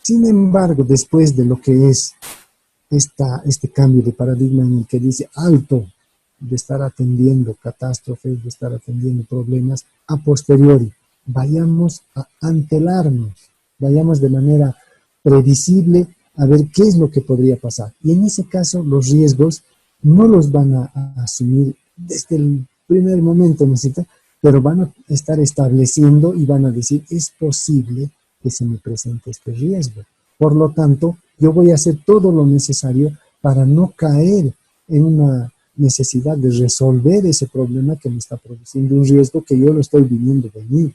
Sin embargo, después de lo que es este cambio de paradigma en el que dice alto de estar atendiendo catástrofes, de estar atendiendo problemas, a posteriori, vayamos a antelarnos, vayamos de manera previsible a ver qué es lo que podría pasar. Y en ese caso, los riesgos no los van a asumir desde el primer momento, ¿no es cierto? Pero van a estar estableciendo y van a decir, es posible que se me presente este riesgo. Por lo tanto, yo voy a hacer todo lo necesario para no caer en una necesidad de resolver ese problema que me está produciendo un riesgo que yo lo estoy viviendo venir.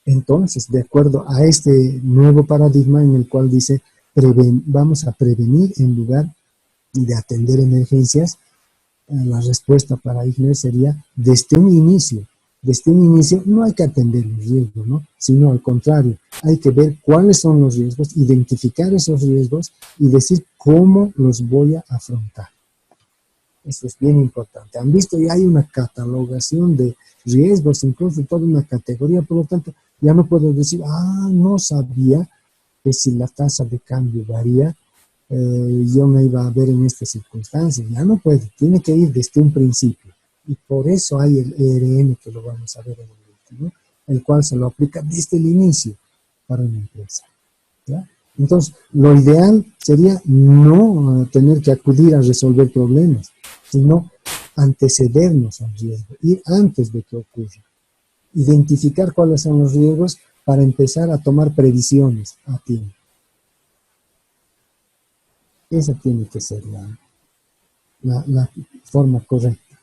Entonces, de acuerdo a este nuevo paradigma en el cual dice, vamos a prevenir en lugar de atender emergencias, la respuesta para Igner sería, desde un inicio no hay que atender los riesgos, ¿no? Sino al contrario, hay que ver cuáles son los riesgos, identificar esos riesgos y decir cómo los voy a afrontar. Eso es bien importante. Han visto, ya hay una catalogación de riesgos, incluso toda una categoría, por lo tanto, ya no puedo decir, no sabía que si la tasa de cambio varía, yo me iba a ver en estas circunstancias. Ya no puede, tiene que ir desde un principio. Y por eso hay el ERM que lo vamos a ver en el último. el cual se lo aplica desde el inicio para una empresa. ¿Ya? Entonces, lo ideal sería no tener que acudir a resolver problemas, sino antecedernos al riesgo, ir antes de que ocurra, identificar cuáles son los riesgos para empezar a tomar previsiones a tiempo. Esa tiene que ser la forma correcta.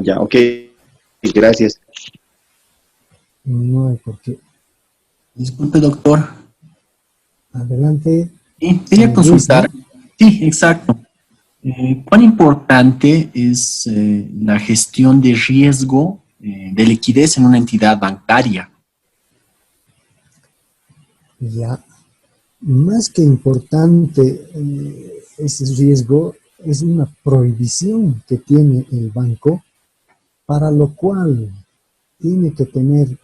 Ya, ok. Gracias. No hay por qué. Disculpe, doctor. Adelante. Sí, quería Luis, consultar. ¿no? Sí, exacto. ¿Cuán importante es la gestión de riesgo de liquidez en una entidad bancaria? Ya, más que importante ese riesgo, es una prohibición que tiene el banco, para lo cual tiene que tener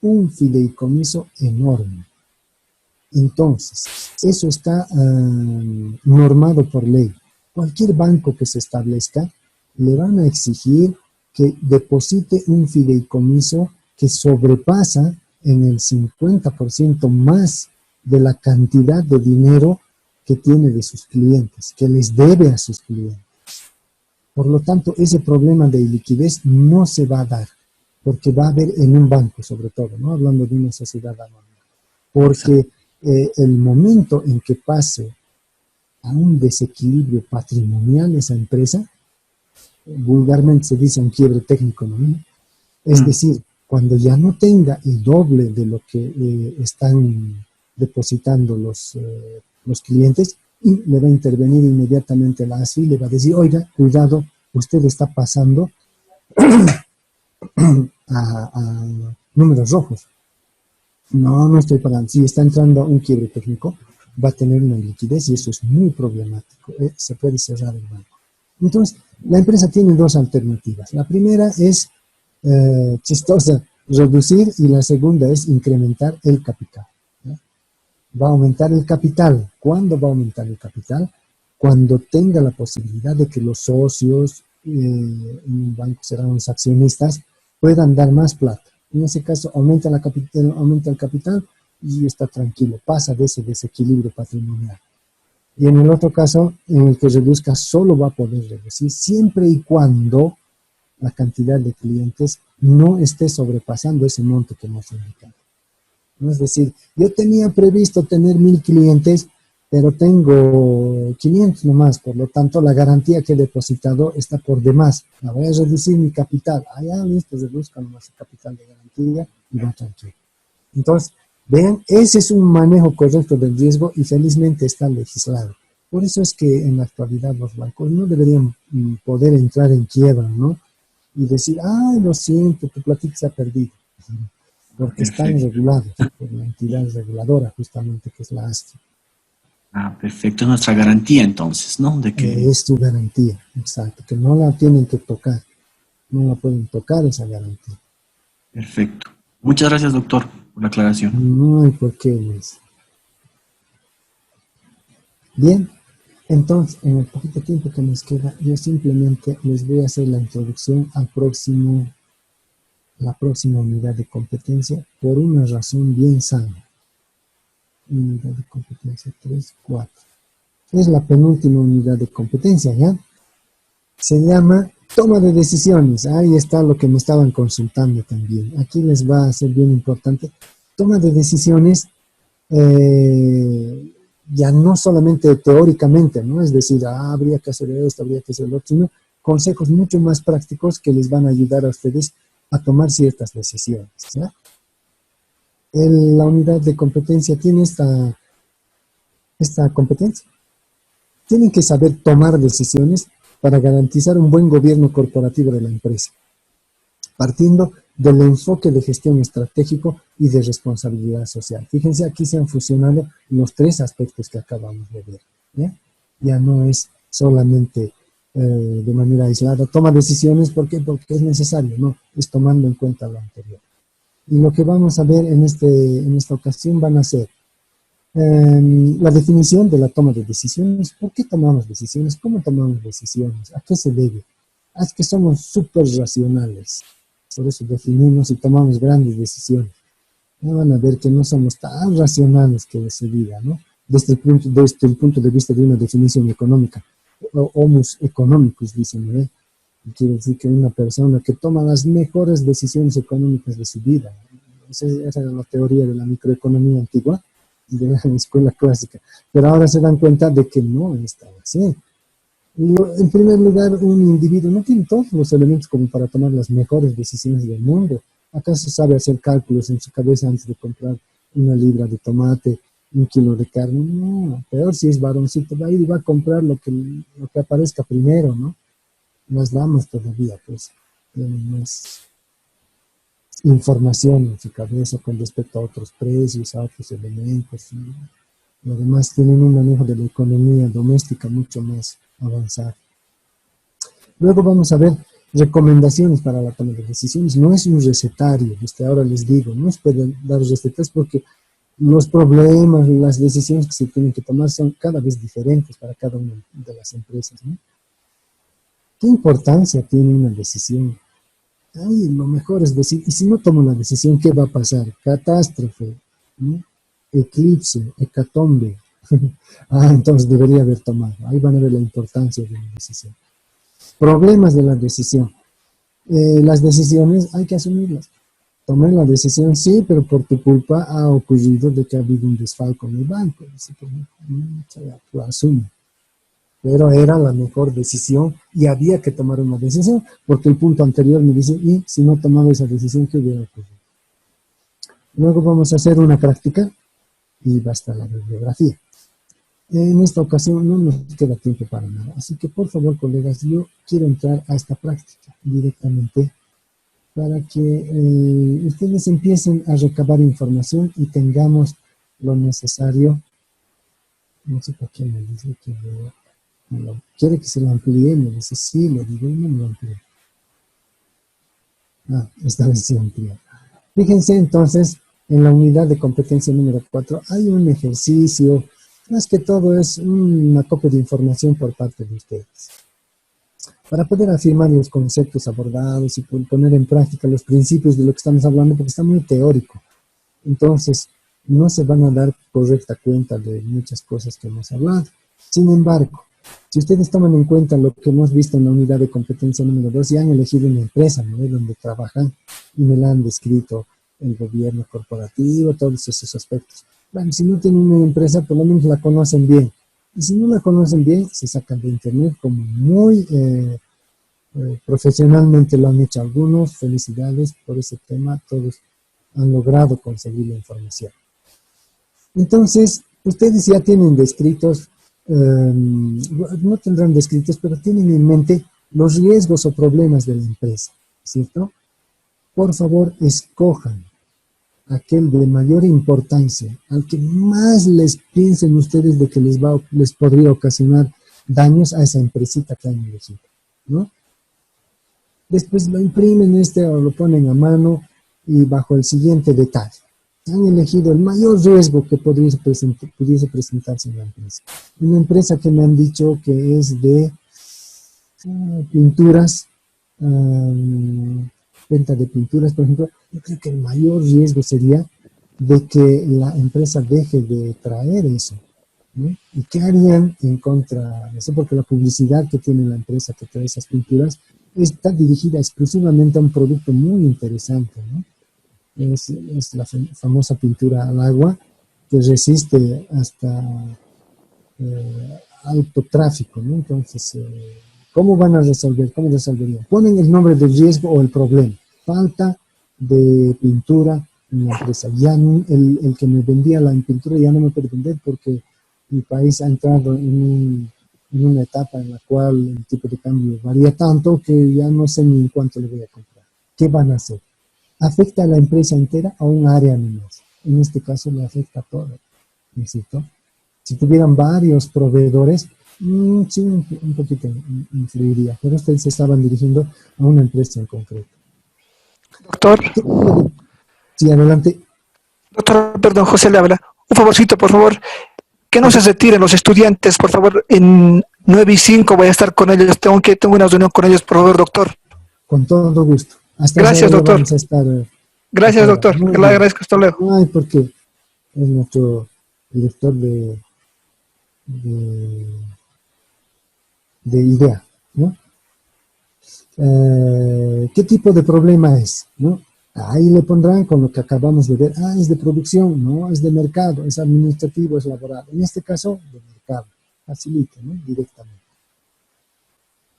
un fideicomiso enorme. Entonces, eso está normado por ley. Cualquier banco que se establezca, le van a exigir que deposite un fideicomiso que sobrepasa en el 50% más de la cantidad de dinero que tiene de sus clientes, que les debe a sus clientes. Por lo tanto, ese problema de liquidez no se va a dar, porque va a haber en un banco, sobre todo, ¿no? Hablando de una sociedad anónima. Porque el momento en que pase a un desequilibrio patrimonial esa empresa, vulgarmente se dice un quiebre técnico, ¿no? Es decir, cuando ya no tenga el doble de lo que están depositando los clientes, y le va a intervenir inmediatamente la ASFI y le va a decir, oiga, cuidado, usted está pasando a números rojos. No estoy pagando. Si está entrando un quiebre técnico, va a tener una liquidez y eso es muy problemático. Se puede cerrar el banco. Entonces, la empresa tiene dos alternativas. La primera es chistosa, reducir, y la segunda es incrementar el capital. ¿Ya? Va a aumentar el capital. ¿Cuándo va a aumentar el capital? Cuando tenga la posibilidad de que los socios, en un banco serán los accionistas, puedan dar más plata. En ese caso, aumenta el capital y está tranquilo, pasa de ese desequilibrio patrimonial. Y en el otro caso, en el que reduzca, solo va a poder reducir siempre y cuando la cantidad de clientes no esté sobrepasando ese monto que hemos indicado. ¿No? Es decir, yo tenía previsto tener 1000 clientes, pero tengo 500 nomás, por lo tanto la garantía que he depositado está por demás. La voy a reducir mi capital. Ya listo, reduzca nomás el capital de garantía y va tranquilo. Entonces, vean, ese es un manejo correcto del riesgo y felizmente está legislado. Por eso es que en la actualidad los bancos no deberían poder entrar en quiebra, ¿no? Y decir, lo siento, tu platita se ha perdido. Porque están regulados por la entidad reguladora, justamente, que es la ASFI. Perfecto, es nuestra garantía entonces, ¿no? De que... Es tu garantía, exacto, que no la tienen que tocar, no la pueden tocar esa garantía. Perfecto. Muchas gracias, doctor, por la aclaración. No hay por qué, Luis. Bien, entonces, en el poquito tiempo que nos queda, yo simplemente les voy a hacer la introducción a la próxima unidad de competencia por una razón bien sana. Unidad de competencia 3, 4. Es la penúltima unidad de competencia, ¿ya? Se llama toma de decisiones. Ahí está lo que me estaban consultando también. Aquí les va a ser bien importante. Toma de decisiones, ya no solamente teóricamente, ¿no? Es decir, habría que hacer esto, habría que hacer lo otro, sino consejos mucho más prácticos que les van a ayudar a ustedes a tomar ciertas decisiones, ¿ya? La unidad de competencia tiene esta competencia. Tienen que saber tomar decisiones para garantizar un buen gobierno corporativo de la empresa, partiendo del enfoque de gestión estratégico y de responsabilidad social. Fíjense, aquí se han fusionado los tres aspectos que acabamos de ver, ¿ya? Ya no es solamente de manera aislada, toma decisiones, ¿por qué? Porque es necesario, no, es tomando en cuenta lo anterior. Y lo que vamos a ver en esta ocasión van a ser la definición de la toma de decisiones. ¿Por qué tomamos decisiones? ¿Cómo tomamos decisiones? ¿A qué se debe? Es que somos súper racionales. Por eso definimos y tomamos grandes decisiones. No van a ver que no somos tan racionales que se diga, ¿no? Desde el punto de vista de una definición económica. Homus economicus, dicen, ¿eh? Quiere decir que una persona que toma las mejores decisiones económicas de su vida. Esa era la teoría de la microeconomía antigua, de la escuela clásica. Pero ahora se dan cuenta de que no estaba así. En primer lugar, un individuo no tiene todos los elementos como para tomar las mejores decisiones del mundo. ¿Acaso sabe hacer cálculos en su cabeza antes de comprar una libra de tomate, un kilo de carne? No, peor si es varoncito, va a ir y va a comprar lo que aparezca primero, ¿no? Las damas todavía, pues, tienen más información en su cabeza con respecto a otros precios, a otros elementos. Y además tienen un manejo de la economía doméstica mucho más avanzado. Luego vamos a ver recomendaciones para la toma de decisiones. No es un recetario, ahora les digo, no es pueden dar recetas porque los problemas, las decisiones que se tienen que tomar son cada vez diferentes para cada una de las empresas, ¿no? ¿Qué importancia tiene una decisión? Ay, lo mejor es decir, y si no tomo la decisión, ¿qué va a pasar? Catástrofe, ¿no? Eclipse, hecatombe. Entonces debería haber tomado. Ahí van a ver la importancia de la decisión. Problemas de la decisión. Las decisiones hay que asumirlas. Tomé la decisión, sí, pero por tu culpa ha ocurrido de que ha habido un desfalco en el banco. Así que lo asumo. Pero era la mejor decisión y había que tomar una decisión, porque el punto anterior me dice, y si no tomaba esa decisión, ¿qué hubiera ocurrido? Luego vamos a hacer una práctica y va a estar la bibliografía. En esta ocasión no nos queda tiempo para nada, así que por favor, colegas, yo quiero entrar a esta práctica directamente para que ustedes empiecen a recabar información y tengamos lo necesario. No sé por qué me dice que quiere que se lo amplíe, me dice sí, le digo y no me lo amplíe. Esta vez sí amplía. Fíjense entonces, en la unidad de competencia número 4 hay un ejercicio, más que todo es una copia de información por parte de ustedes. Para poder afirmar los conceptos abordados y poner en práctica los principios de lo que estamos hablando, porque está muy teórico. Entonces, no se van a dar correcta cuenta de muchas cosas que hemos hablado. Sin embargo, si ustedes toman en cuenta lo que hemos visto en la unidad de competencia número 2 y han elegido una empresa, ¿no?, donde trabajan y me la han descrito el gobierno corporativo, todos esos aspectos. Bueno, si no tienen una empresa, por lo menos la conocen bien. Y si no la conocen bien, se sacan de internet como muy profesionalmente lo han hecho algunos. Felicidades por ese tema, todos han logrado conseguir la información. Entonces, ustedes ya tienen descritos, no tendrán descritos, pero tienen en mente los riesgos o problemas de la empresa, ¿cierto? Por favor, escojan aquel de mayor importancia, al que más les piensen ustedes de que les podría ocasionar daños a esa empresita que han elegido, ¿no? Después lo imprimen o lo ponen a mano y bajo el siguiente detalle. Han elegido el mayor riesgo que pudiese presentarse en la empresa. Una empresa que me han dicho que es de pinturas, venta de pinturas, por ejemplo. Yo creo que el mayor riesgo sería de que la empresa deje de traer eso, ¿no? ¿Y qué harían en contra de eso? Porque la publicidad que tiene la empresa que trae esas pinturas está dirigida exclusivamente a un producto muy interesante, ¿no? Es la famosa pintura al agua que resiste hasta alto tráfico, ¿no? Entonces, ¿cómo van a resolver? ¿Cómo resolverían? Ponen el nombre del riesgo o el problema. Falta de pintura en la empresa. Ya el que me vendía la pintura ya no me puede vender porque mi país ha entrado en una etapa en la cual el tipo de cambio varía tanto que ya no sé ni en cuánto le voy a comprar. ¿Qué van a hacer? ¿Afecta a la empresa entera o a un área nomás? En este caso le afecta a todo, ¿no es cierto? Si tuvieran varios proveedores, sí, un poquito influiría, pero ustedes se estaban dirigiendo a una empresa en concreto. Doctor. Sí, adelante. Doctor, perdón, José le habla. Un favorcito, por favor, que no se retiren los estudiantes, por favor, 9:05 voy a estar con ellos. Tengo una reunión con ellos, por favor, doctor. Con todo gusto. Hasta Gracias, esa hora doctor. vamos a estar, Gracias, hasta doctor. ahora. Muy Le bien. agradezco. Hasta luego. No hay por qué. Es nuestro director de, de IDEA, ¿no? ¿Qué tipo de problema es? ¿No? Ahí le pondrán con lo que acabamos de ver. Ah, es de producción, no, es de mercado, es administrativo, es laboral. En este caso, de mercado. Facilita, ¿no? Directamente.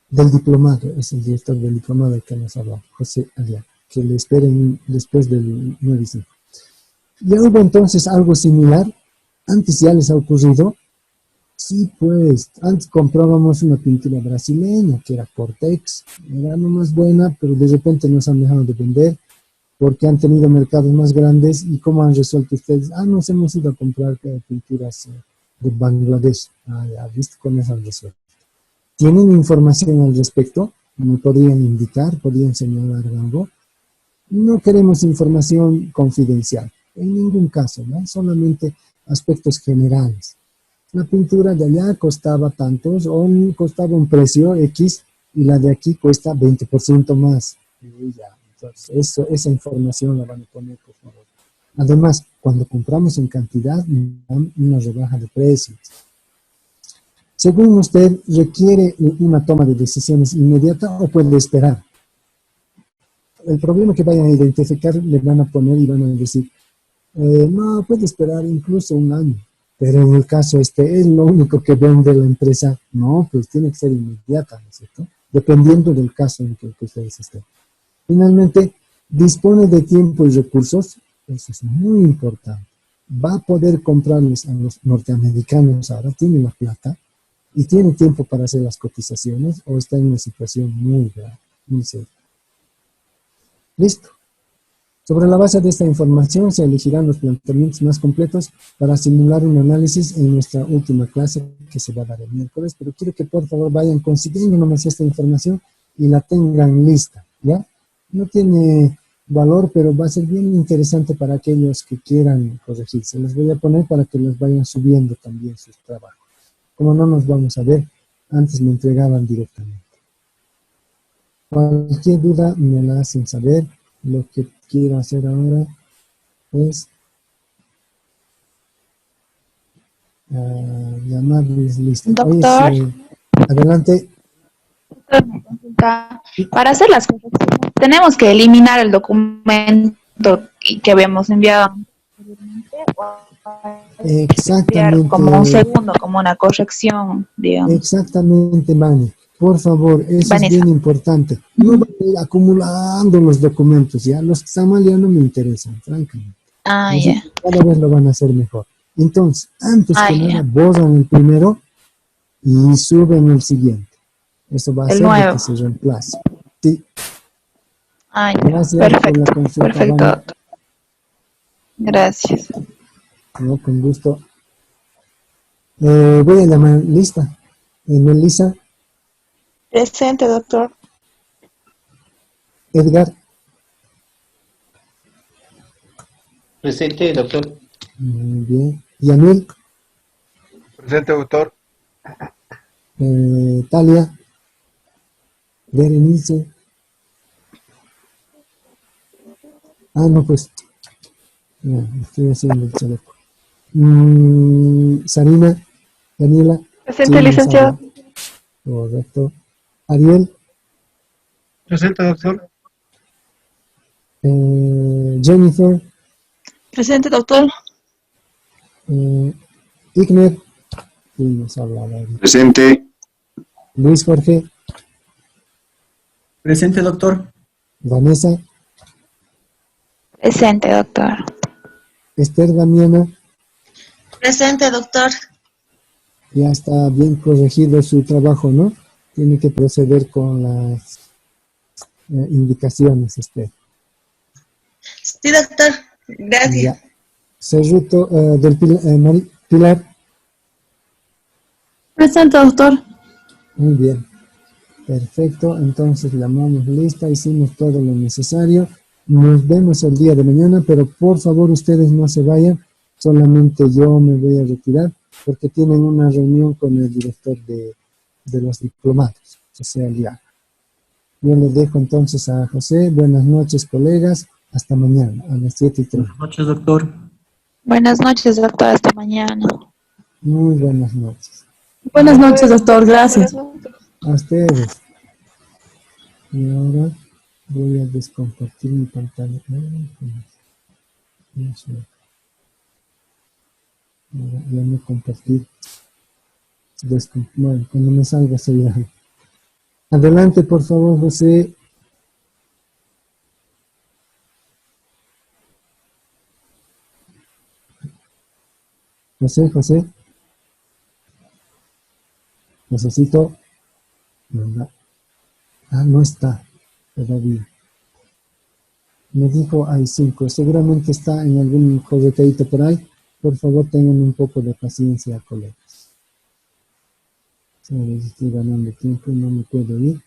Del diplomado, es el director del diplomado el que nos habló, José Aliá, que le esperen después del 9:05. Ya hubo entonces algo similar. Antes ya les ha ocurrido. Sí, pues, antes comprábamos una pintura brasileña que era Cortex, era no más buena, pero de repente nos han dejado de vender porque han tenido mercados más grandes. ¿Y cómo han resuelto ustedes? Ah, nos hemos ido a comprar pinturas de Bangladesh. Ah, ya, visto, con eso han resuelto. ¿Tienen información al respecto? ¿Me podrían indicar? ¿Podrían señalar algo? No queremos información confidencial, en ningún caso, ¿no? Solamente aspectos generales. La pintura de allá costaba tantos, o costaba un precio X, y la de aquí cuesta 20% más. Y ya, entonces, esa información la van a poner, por favor. Además, cuando compramos en cantidad, dan una rebaja de precios. Según usted, ¿requiere una toma de decisiones inmediata o puede esperar? El problema que vayan a identificar le van a poner y van a decir, no, puede esperar incluso un año. Pero en el caso es lo único que vende la empresa. No, pues tiene que ser inmediata, ¿no es cierto? Dependiendo del caso en que ustedes estén. Finalmente, dispone de tiempo y recursos. Eso es muy importante. Va a poder comprarles a los norteamericanos ahora, tiene la plata y tiene tiempo para hacer las cotizaciones, o está en una situación muy grave, muy seria. Listo. Sobre la base de esta información se elegirán los planteamientos más completos para simular un análisis en nuestra última clase que se va a dar el miércoles, pero quiero que por favor vayan consiguiendo nomás esta información y la tengan lista, ¿ya? No tiene valor, pero va a ser bien interesante para aquellos que quieran corregir. Se los voy a poner para que los vayan subiendo también sus trabajos. Como no nos vamos a ver, antes me entregaban directamente. Cualquier duda me la hacen saber. Lo que quiero hacer ahora es llamarles listo. Doctor. Adelante. Para hacer las correcciones, tenemos que eliminar el documento que habíamos enviado anteriormente, o Exactamente. como un segundo, como una corrección, digamos. Exactamente, Mani. Por favor, eso Vanessa. es bien importante. No van a ir acumulando los documentos, ¿ya? Los que están mal ya no me interesan, francamente. Ah, Así ya. que cada vez lo van a hacer mejor. Entonces, antes que ya. nada, borran el primero y suben el siguiente. Eso va a El hacer de nuevo. que se reemplace. Sí, Ah, ya. gracias por la Perfecto, consulta, perfecto, Vane. doctor. Gracias. No, con gusto. Voy a llamar lista. Melissa, Presente, doctor. Edgar. Presente, doctor. Muy bien. Yamil, Presente, doctor. Talia, Berenice. Ah, no, pues. No, estoy haciendo el chaleco. Sarina, Daniela. Presente, nos licenciado. habla. Correcto. Ariel, Presente, doctor. Jennifer, Presente, doctor. Igner, sí, nos habla ahorita. Presente. Luis Jorge, Presente, doctor. Vanessa, Presente, doctor. Esther Damiana, Presente, doctor. ya está bien corregido su trabajo, ¿no? Tiene que proceder con las indicaciones, Esther. Sí, doctor. Gracias. Ya. Cerruto del Pilar. Presente, doctor. Muy bien. Perfecto. Entonces la mano lista. Hicimos todo lo necesario. Nos vemos el día de mañana, pero por favor ustedes no se vayan. Solamente yo me voy a retirar porque tienen una reunión con el director de de los diplomados, José Aliaga. Yo le dejo entonces a José. Buenas noches, colegas. Hasta mañana a las 7:30. Buenas noches, doctor. Buenas noches, doctor. Hasta mañana. Muy buenas noches. Buenas noches, doctor. Gracias. A ustedes. Y ahora voy a descompartir mi pantalla. No sé. Ahora ya me compartí. Bueno, cuando me salga seguirá. Adelante, por favor, José. José. Necesito. No está todavía. Me dijo hay 5. Seguramente está en algún jugueteíto por ahí. Por favor, tengan un poco de paciencia, colegas. Sabes, estoy ganando tiempo y no me puedo ir.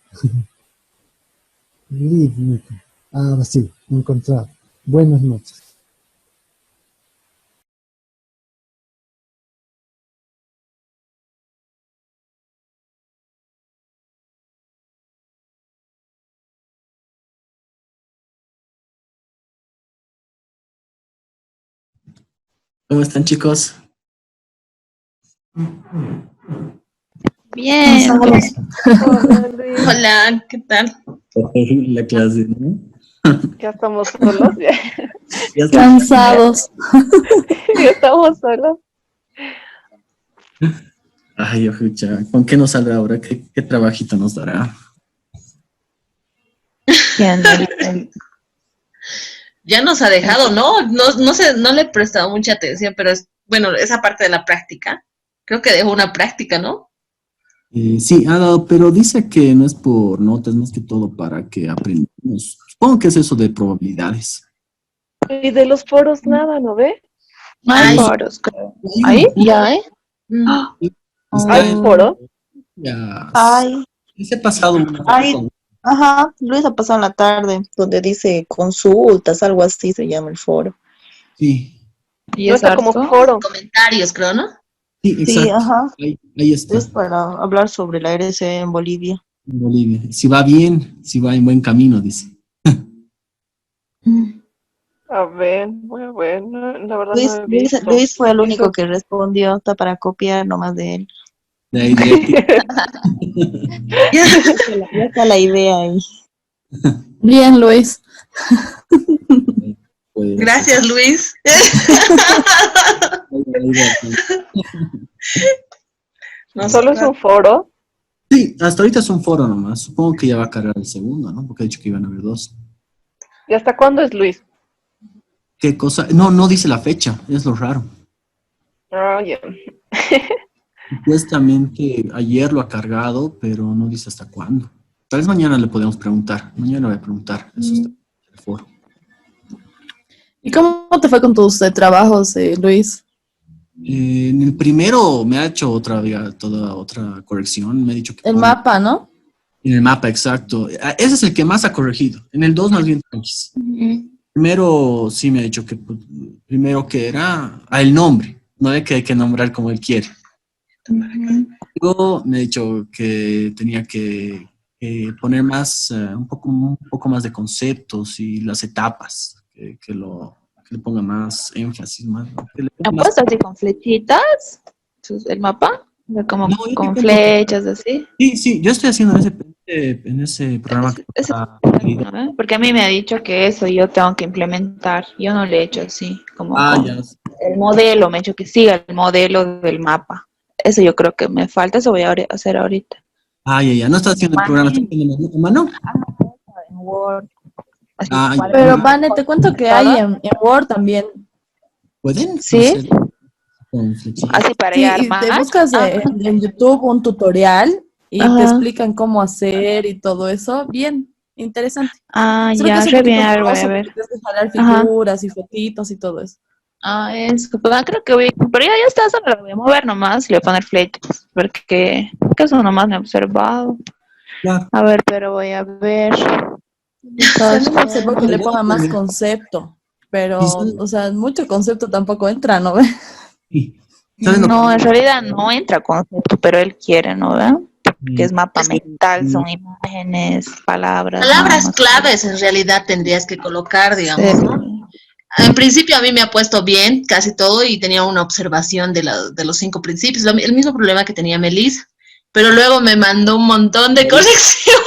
Sí, encontrado. Buenas noches. ¿Cómo están, chicos? Bien. Hola, ¿qué tal? La clase, ¿no? Ya estamos solos. Ya está. Cansados. Ya estamos solos. Ay, ojucha, ¿con qué nos saldrá ahora? ¿Qué trabajito nos dará? Bien, Ya nos ha dejado, ¿no? No sé, no le he prestado mucha atención, pero bueno, esa parte de la práctica. Creo que dejó una práctica, ¿no? Sí, ha dado, pero dice que no es por notas, más que todo para que aprendamos. Supongo que es eso de probabilidades. Y de los foros nada, ¿no ve? no hay Ay. foros, creo. ¿Ahí? Ya, ¿eh? Está ¿Hay en- foro? Ya, Ay, les he pasado una ay, foto. ajá, Luis ha pasado en la tarde, donde dice consultas, algo así se llama el foro. Sí, ¿Y No es está como harto? foro. Comentarios, creo, ¿no? sí, Sí, exacto. ajá. Ahí está, Es para hablar sobre la RC en Bolivia. en Bolivia. Si va bien, si va en buen camino, dice. A ver, voy a ver. La verdad no he visto. Luis fue el único Eso- que respondió, está para copiar nomás de él. De ahí, de Ya está la idea ahí. Bien, Luis. pues, Gracias, Luis. No, Solo es un foro. Sí, hasta ahorita es un foro nomás. Supongo que ya va a cargar el segundo, ¿no? Porque ha dicho que iban a haber 2. ¿Y hasta cuándo es Luis? ¿Qué cosa? No dice la fecha, es lo raro. Ah, ya. Supuestamente ayer lo ha cargado, pero no dice hasta cuándo. Tal vez mañana le podemos preguntar. Mañana voy a preguntar. Eso está en el foro. ¿Y cómo te fue con tus trabajos, Luis? En el primero me ha hecho toda otra corrección. Me ha dicho que El ponga mapa, ¿no? en el mapa, exacto. Ese es el que más ha corregido. En el 2 más bien tranquis. Primero sí me ha dicho que primero que era el nombre. No es que hay que nombrar como él quiere. Luego me ha dicho que tenía que poner más, un poco más de conceptos y las etapas, que le ponga más énfasis, que le ponga ¿Han más. puesto así con flechitas? ¿El mapa? Como No, yo te con cuento flechas, así. Sí, yo estoy haciendo en ese programa que está querido. ¿No? Porque a mí me ha dicho que eso yo tengo que implementar. Yo no le he hecho así, como con Ya. el modelo, me ha dicho que siga el modelo del mapa. Eso yo creo que me falta, eso voy a hacer ahorita. Ya. No estás haciendo el programa, estás haciendo en mano. En Word. Así, Ya. Pero, Vane, te cuento que hay en Word también. ¿Pueden? ¿Sí? hacer con flechitas? Así para Sí, ya y te armar. buscas en YouTube un tutorial y te Ajá. explican cómo hacer y todo eso. Bien, interesante. Solo que Ya, es un re poquito bien, a ver, voy a engorroso ver. porque tienes que jalar Ajá. figuras y fotitos y todo eso. Eso. Pues, creo que voy, pero ya está, solo lo voy a mover nomás, le voy a poner flechas, porque que eso nomás me he observado. Claro. A ver, pero voy a ver. También me observó que le ponga más concepto, pero, Sí. o sea, mucho concepto tampoco entra, ¿no ve? Sí. ¿Sabes lo No, en realidad no entra concepto, pero él quiere, ¿no ve? que es mapa mental, son imágenes, palabras. Palabras ¿no? claves en realidad tendrías que colocar, digamos, Sí. ¿no? En principio a mí me ha puesto bien casi todo y tenía una observación de los 5 principios, el mismo problema que tenía Melissa, pero luego me mandó un montón de correcciones.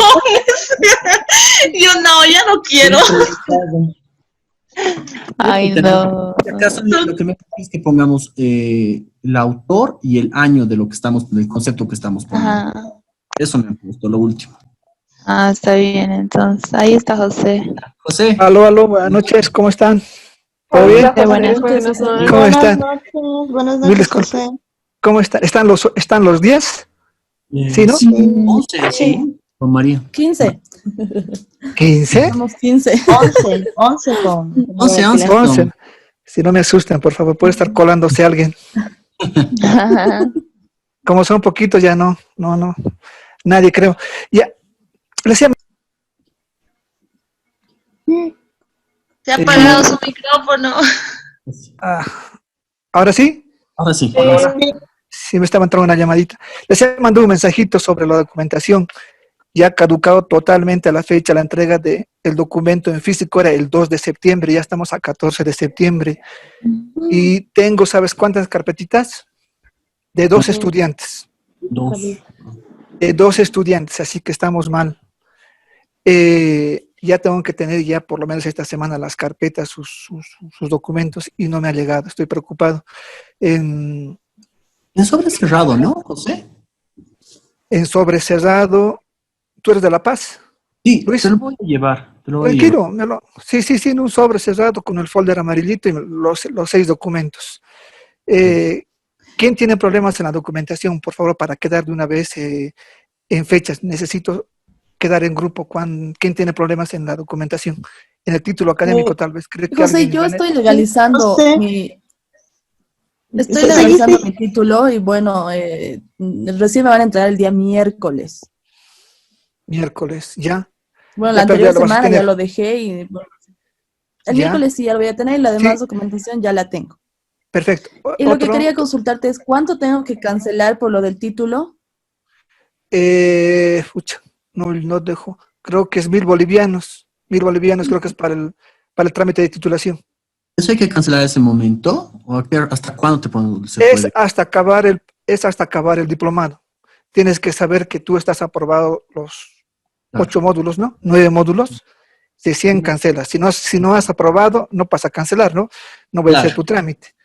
Yo no, ya no quiero. Ay, no. En este caso, lo que me parece es que pongamos el autor y el año de lo que estamos, del concepto que estamos poniendo. Ajá. Eso me ha puesto lo último. Ah, está bien, entonces. Ahí está José. José. Aló, buenas noches, ¿cómo están? ¿Todo bien? Hola, José, Buenas buenas noches. noches. ¿Cómo están? Buenas Mil noches, disculpas. José. ¿Cómo están? ¿Están los 10? Sí, ¿no? Sí, 11, Sí. ¿no? Con María. 15. ¿15? Somos 15. 11 con... 11, 11. 11. Si no me asustan, por favor, puede estar colándose alguien. Como son poquitos, ya no. Nadie creo. Ya, le decía, Se ha apagado su micrófono. ¿ahora sí? Ahora sí. Sí, me estaba entrando una llamadita. Les he mandado un mensajito sobre la documentación. Ya ha caducado totalmente a la fecha. La entrega del documento en físico era el 2 de septiembre. Ya estamos a 14 de septiembre. Y tengo, ¿sabes cuántas carpetitas? De 2 estudiantes. 2. De 2 estudiantes, así que estamos mal. Ya tengo que tener ya por lo menos esta semana las carpetas, sus documentos, y no me ha llegado. Estoy preocupado. En sobre cerrado, ¿no, José? En sobre cerrado. ¿Tú eres de La Paz? Sí, Luis. te lo voy a llevar. Tranquilo, sí, en un sobre cerrado con el folder amarillito y los 6 documentos. ¿Quién tiene problemas en la documentación? Por favor, para quedar de una vez en fechas. Necesito quedar en grupo. ¿Quién tiene problemas en la documentación? En el título académico, tal vez. ¿Cree que José, yo estoy legalizando mi título y bueno, recién me van a entregar el día miércoles. Miércoles, ya. Bueno, la anterior semana ya lo dejé y bueno, el miércoles sí ya lo voy a tener y la demás documentación ya la tengo. Perfecto. Y lo que quería consultarte es ¿cuánto tengo que cancelar por lo del título? No dejo. Creo que es 1.000 bolivianos. 1.000 bolivianos creo que es para el trámite de titulación. ¿Eso hay que cancelar ese momento? ¿O hasta cuándo te pones? Es hasta acabar el diplomado. Tienes que saber que tú estás aprobado los 8 módulos, ¿no? 9 módulos. De 100 cancelas. Si no has aprobado, no pasa a cancelar, ¿no? No voy a hacer tu trámite.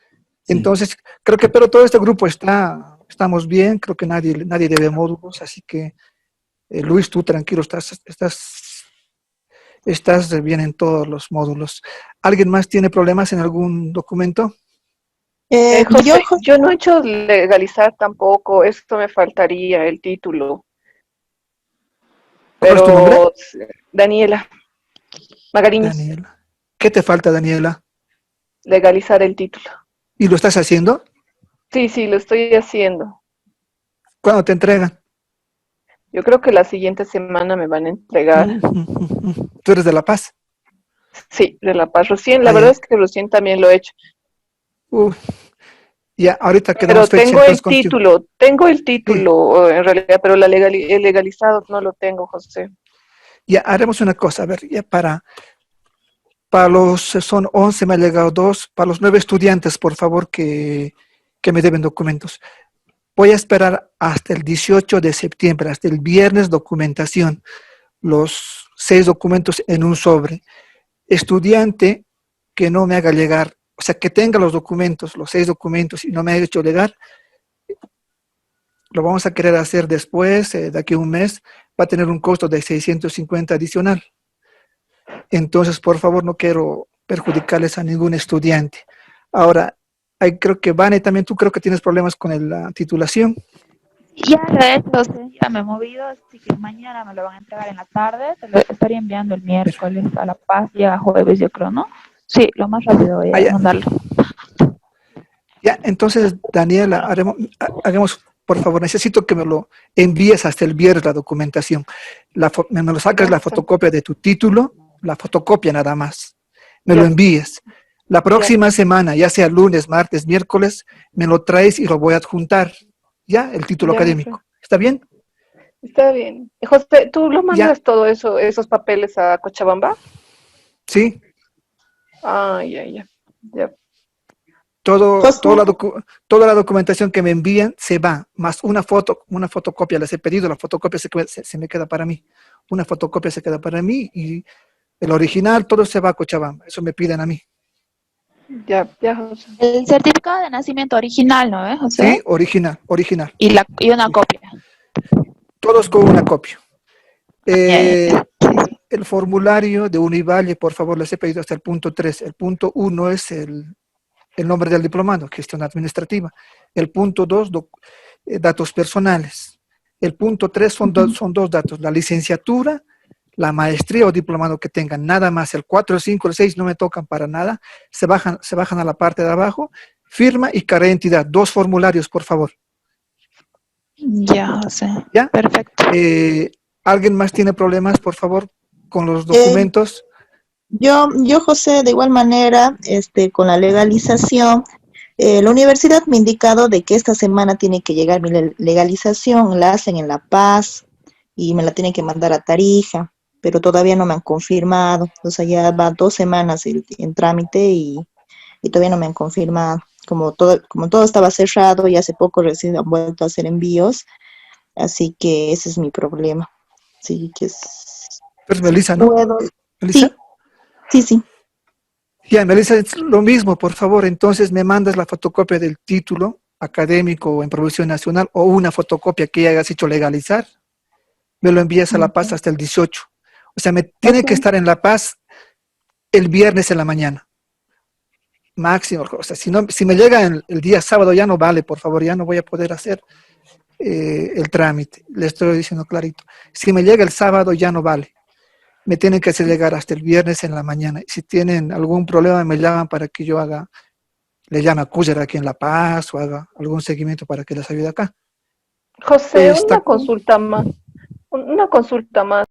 Entonces, creo que, pero todo este grupo estamos bien, creo que nadie debe módulos, así que, Luis, tú tranquilo, estás bien en todos los módulos. ¿Alguien más tiene problemas en algún documento? José, yo no he hecho legalizar tampoco, esto me faltaría, el título. ¿Cuál es tu nombre? Daniela Magariños. Daniela. ¿Qué te falta, Daniela? Legalizar el título. ¿Y lo estás haciendo? Sí, lo estoy haciendo. ¿Cuándo te entregan? Yo creo que la siguiente semana me van a entregar. ¿Tú eres de La Paz? Sí, de La Paz. La verdad es que recién también lo he hecho. Ya, ahorita Pero quedamos fecha. Tengo el título en realidad, pero el legalizado no lo tengo, José. Ya, haremos una cosa, a ver, ya para son 11, me ha llegado 2, para los 9 estudiantes, por favor, que me deben documentos. Voy a esperar hasta el 18 de septiembre, hasta el viernes, documentación, los 6 documentos en un sobre. Estudiante que no me haga llegar, o sea, que tenga los documentos, los 6 documentos y no me haya hecho llegar, lo vamos a querer hacer después, de aquí a un mes, va a tener un costo de 650 adicional. Entonces, por favor, no quiero perjudicarles a ningún estudiante. Ahora, creo que Vane, también tú creo que tienes problemas con la titulación. Ya lo he hecho, ya me he movido, así que mañana me lo van a entregar en la tarde, te lo estaría enviando el miércoles a La Paz, llega jueves yo creo, ¿no? Sí, lo más rápido voy a mandarlo. Ya, entonces, Daniela, hagamos, por favor, necesito que me lo envíes hasta el viernes la documentación. Me lo sacas la fotocopia de tu título, la fotocopia nada más. Me lo envíes. La próxima semana, ya sea lunes, martes, miércoles, me lo traes y lo voy a adjuntar. ¿Ya? El título académico. ¿Está bien? Está bien. José, ¿tú lo Ya, mandas todo eso, esos papeles a Cochabamba? sí, Ah, ya. todo, José, toda la documentación que me envían se va, más una fotocopia, les he pedido, la fotocopia se me queda para mí. Una fotocopia se queda para mí y el original, todo se va a Cochabamba. Eso me piden a mí. Ya, José. El certificado de nacimiento original, ¿no? Sí, José. original. Y una copia. Todos con una copia. Ya. El formulario de Univalle, por favor, les he pedido hasta el punto 3. El punto 1 es el nombre del diplomado, gestión administrativa. El punto 2, datos personales. El punto 3 son dos datos, la licenciatura, la maestría o diplomado que tengan, nada más. El 4, el 5, el 6 no me tocan para nada. Se bajan a la parte de abajo. Firma y carnet de identidad. 2 formularios, por favor. Ya, José. ¿Ya? Perfecto. ¿Alguien más tiene problemas, por favor, con los eh, documentos? yo, José, de igual manera, con la legalización, la universidad me ha indicado de que esta semana tiene que llegar mi legalización, la hacen en La Paz y me la tienen que mandar a Tarija, pero todavía no me han confirmado. O sea, ya va 2 semanas en trámite y todavía no me han confirmado. Como todo estaba cerrado y hace poco recién han vuelto a hacer envíos, así que ese es mi problema. Así que Pues si Melissa, ¿no? puedo. Melissa. Sí. Ya, Melissa, es lo mismo, por favor. Entonces me mandas la fotocopia del título académico o en producción nacional o una fotocopia que ya hayas hecho legalizar. Me lo envías a La Paz hasta el 18. O sea, me tiene que estar en La Paz el viernes en la mañana. Máximo. O sea, si me llega el día sábado ya no vale, por favor, ya no voy a poder hacer el trámite. Le estoy diciendo clarito. Si me llega el sábado ya no vale. Me tienen que hacer llegar hasta el viernes en la mañana. Si tienen algún problema, me llaman para que yo le llame a Cuyer aquí en La Paz o haga algún seguimiento para que les ayude acá. José, Está, una consulta más.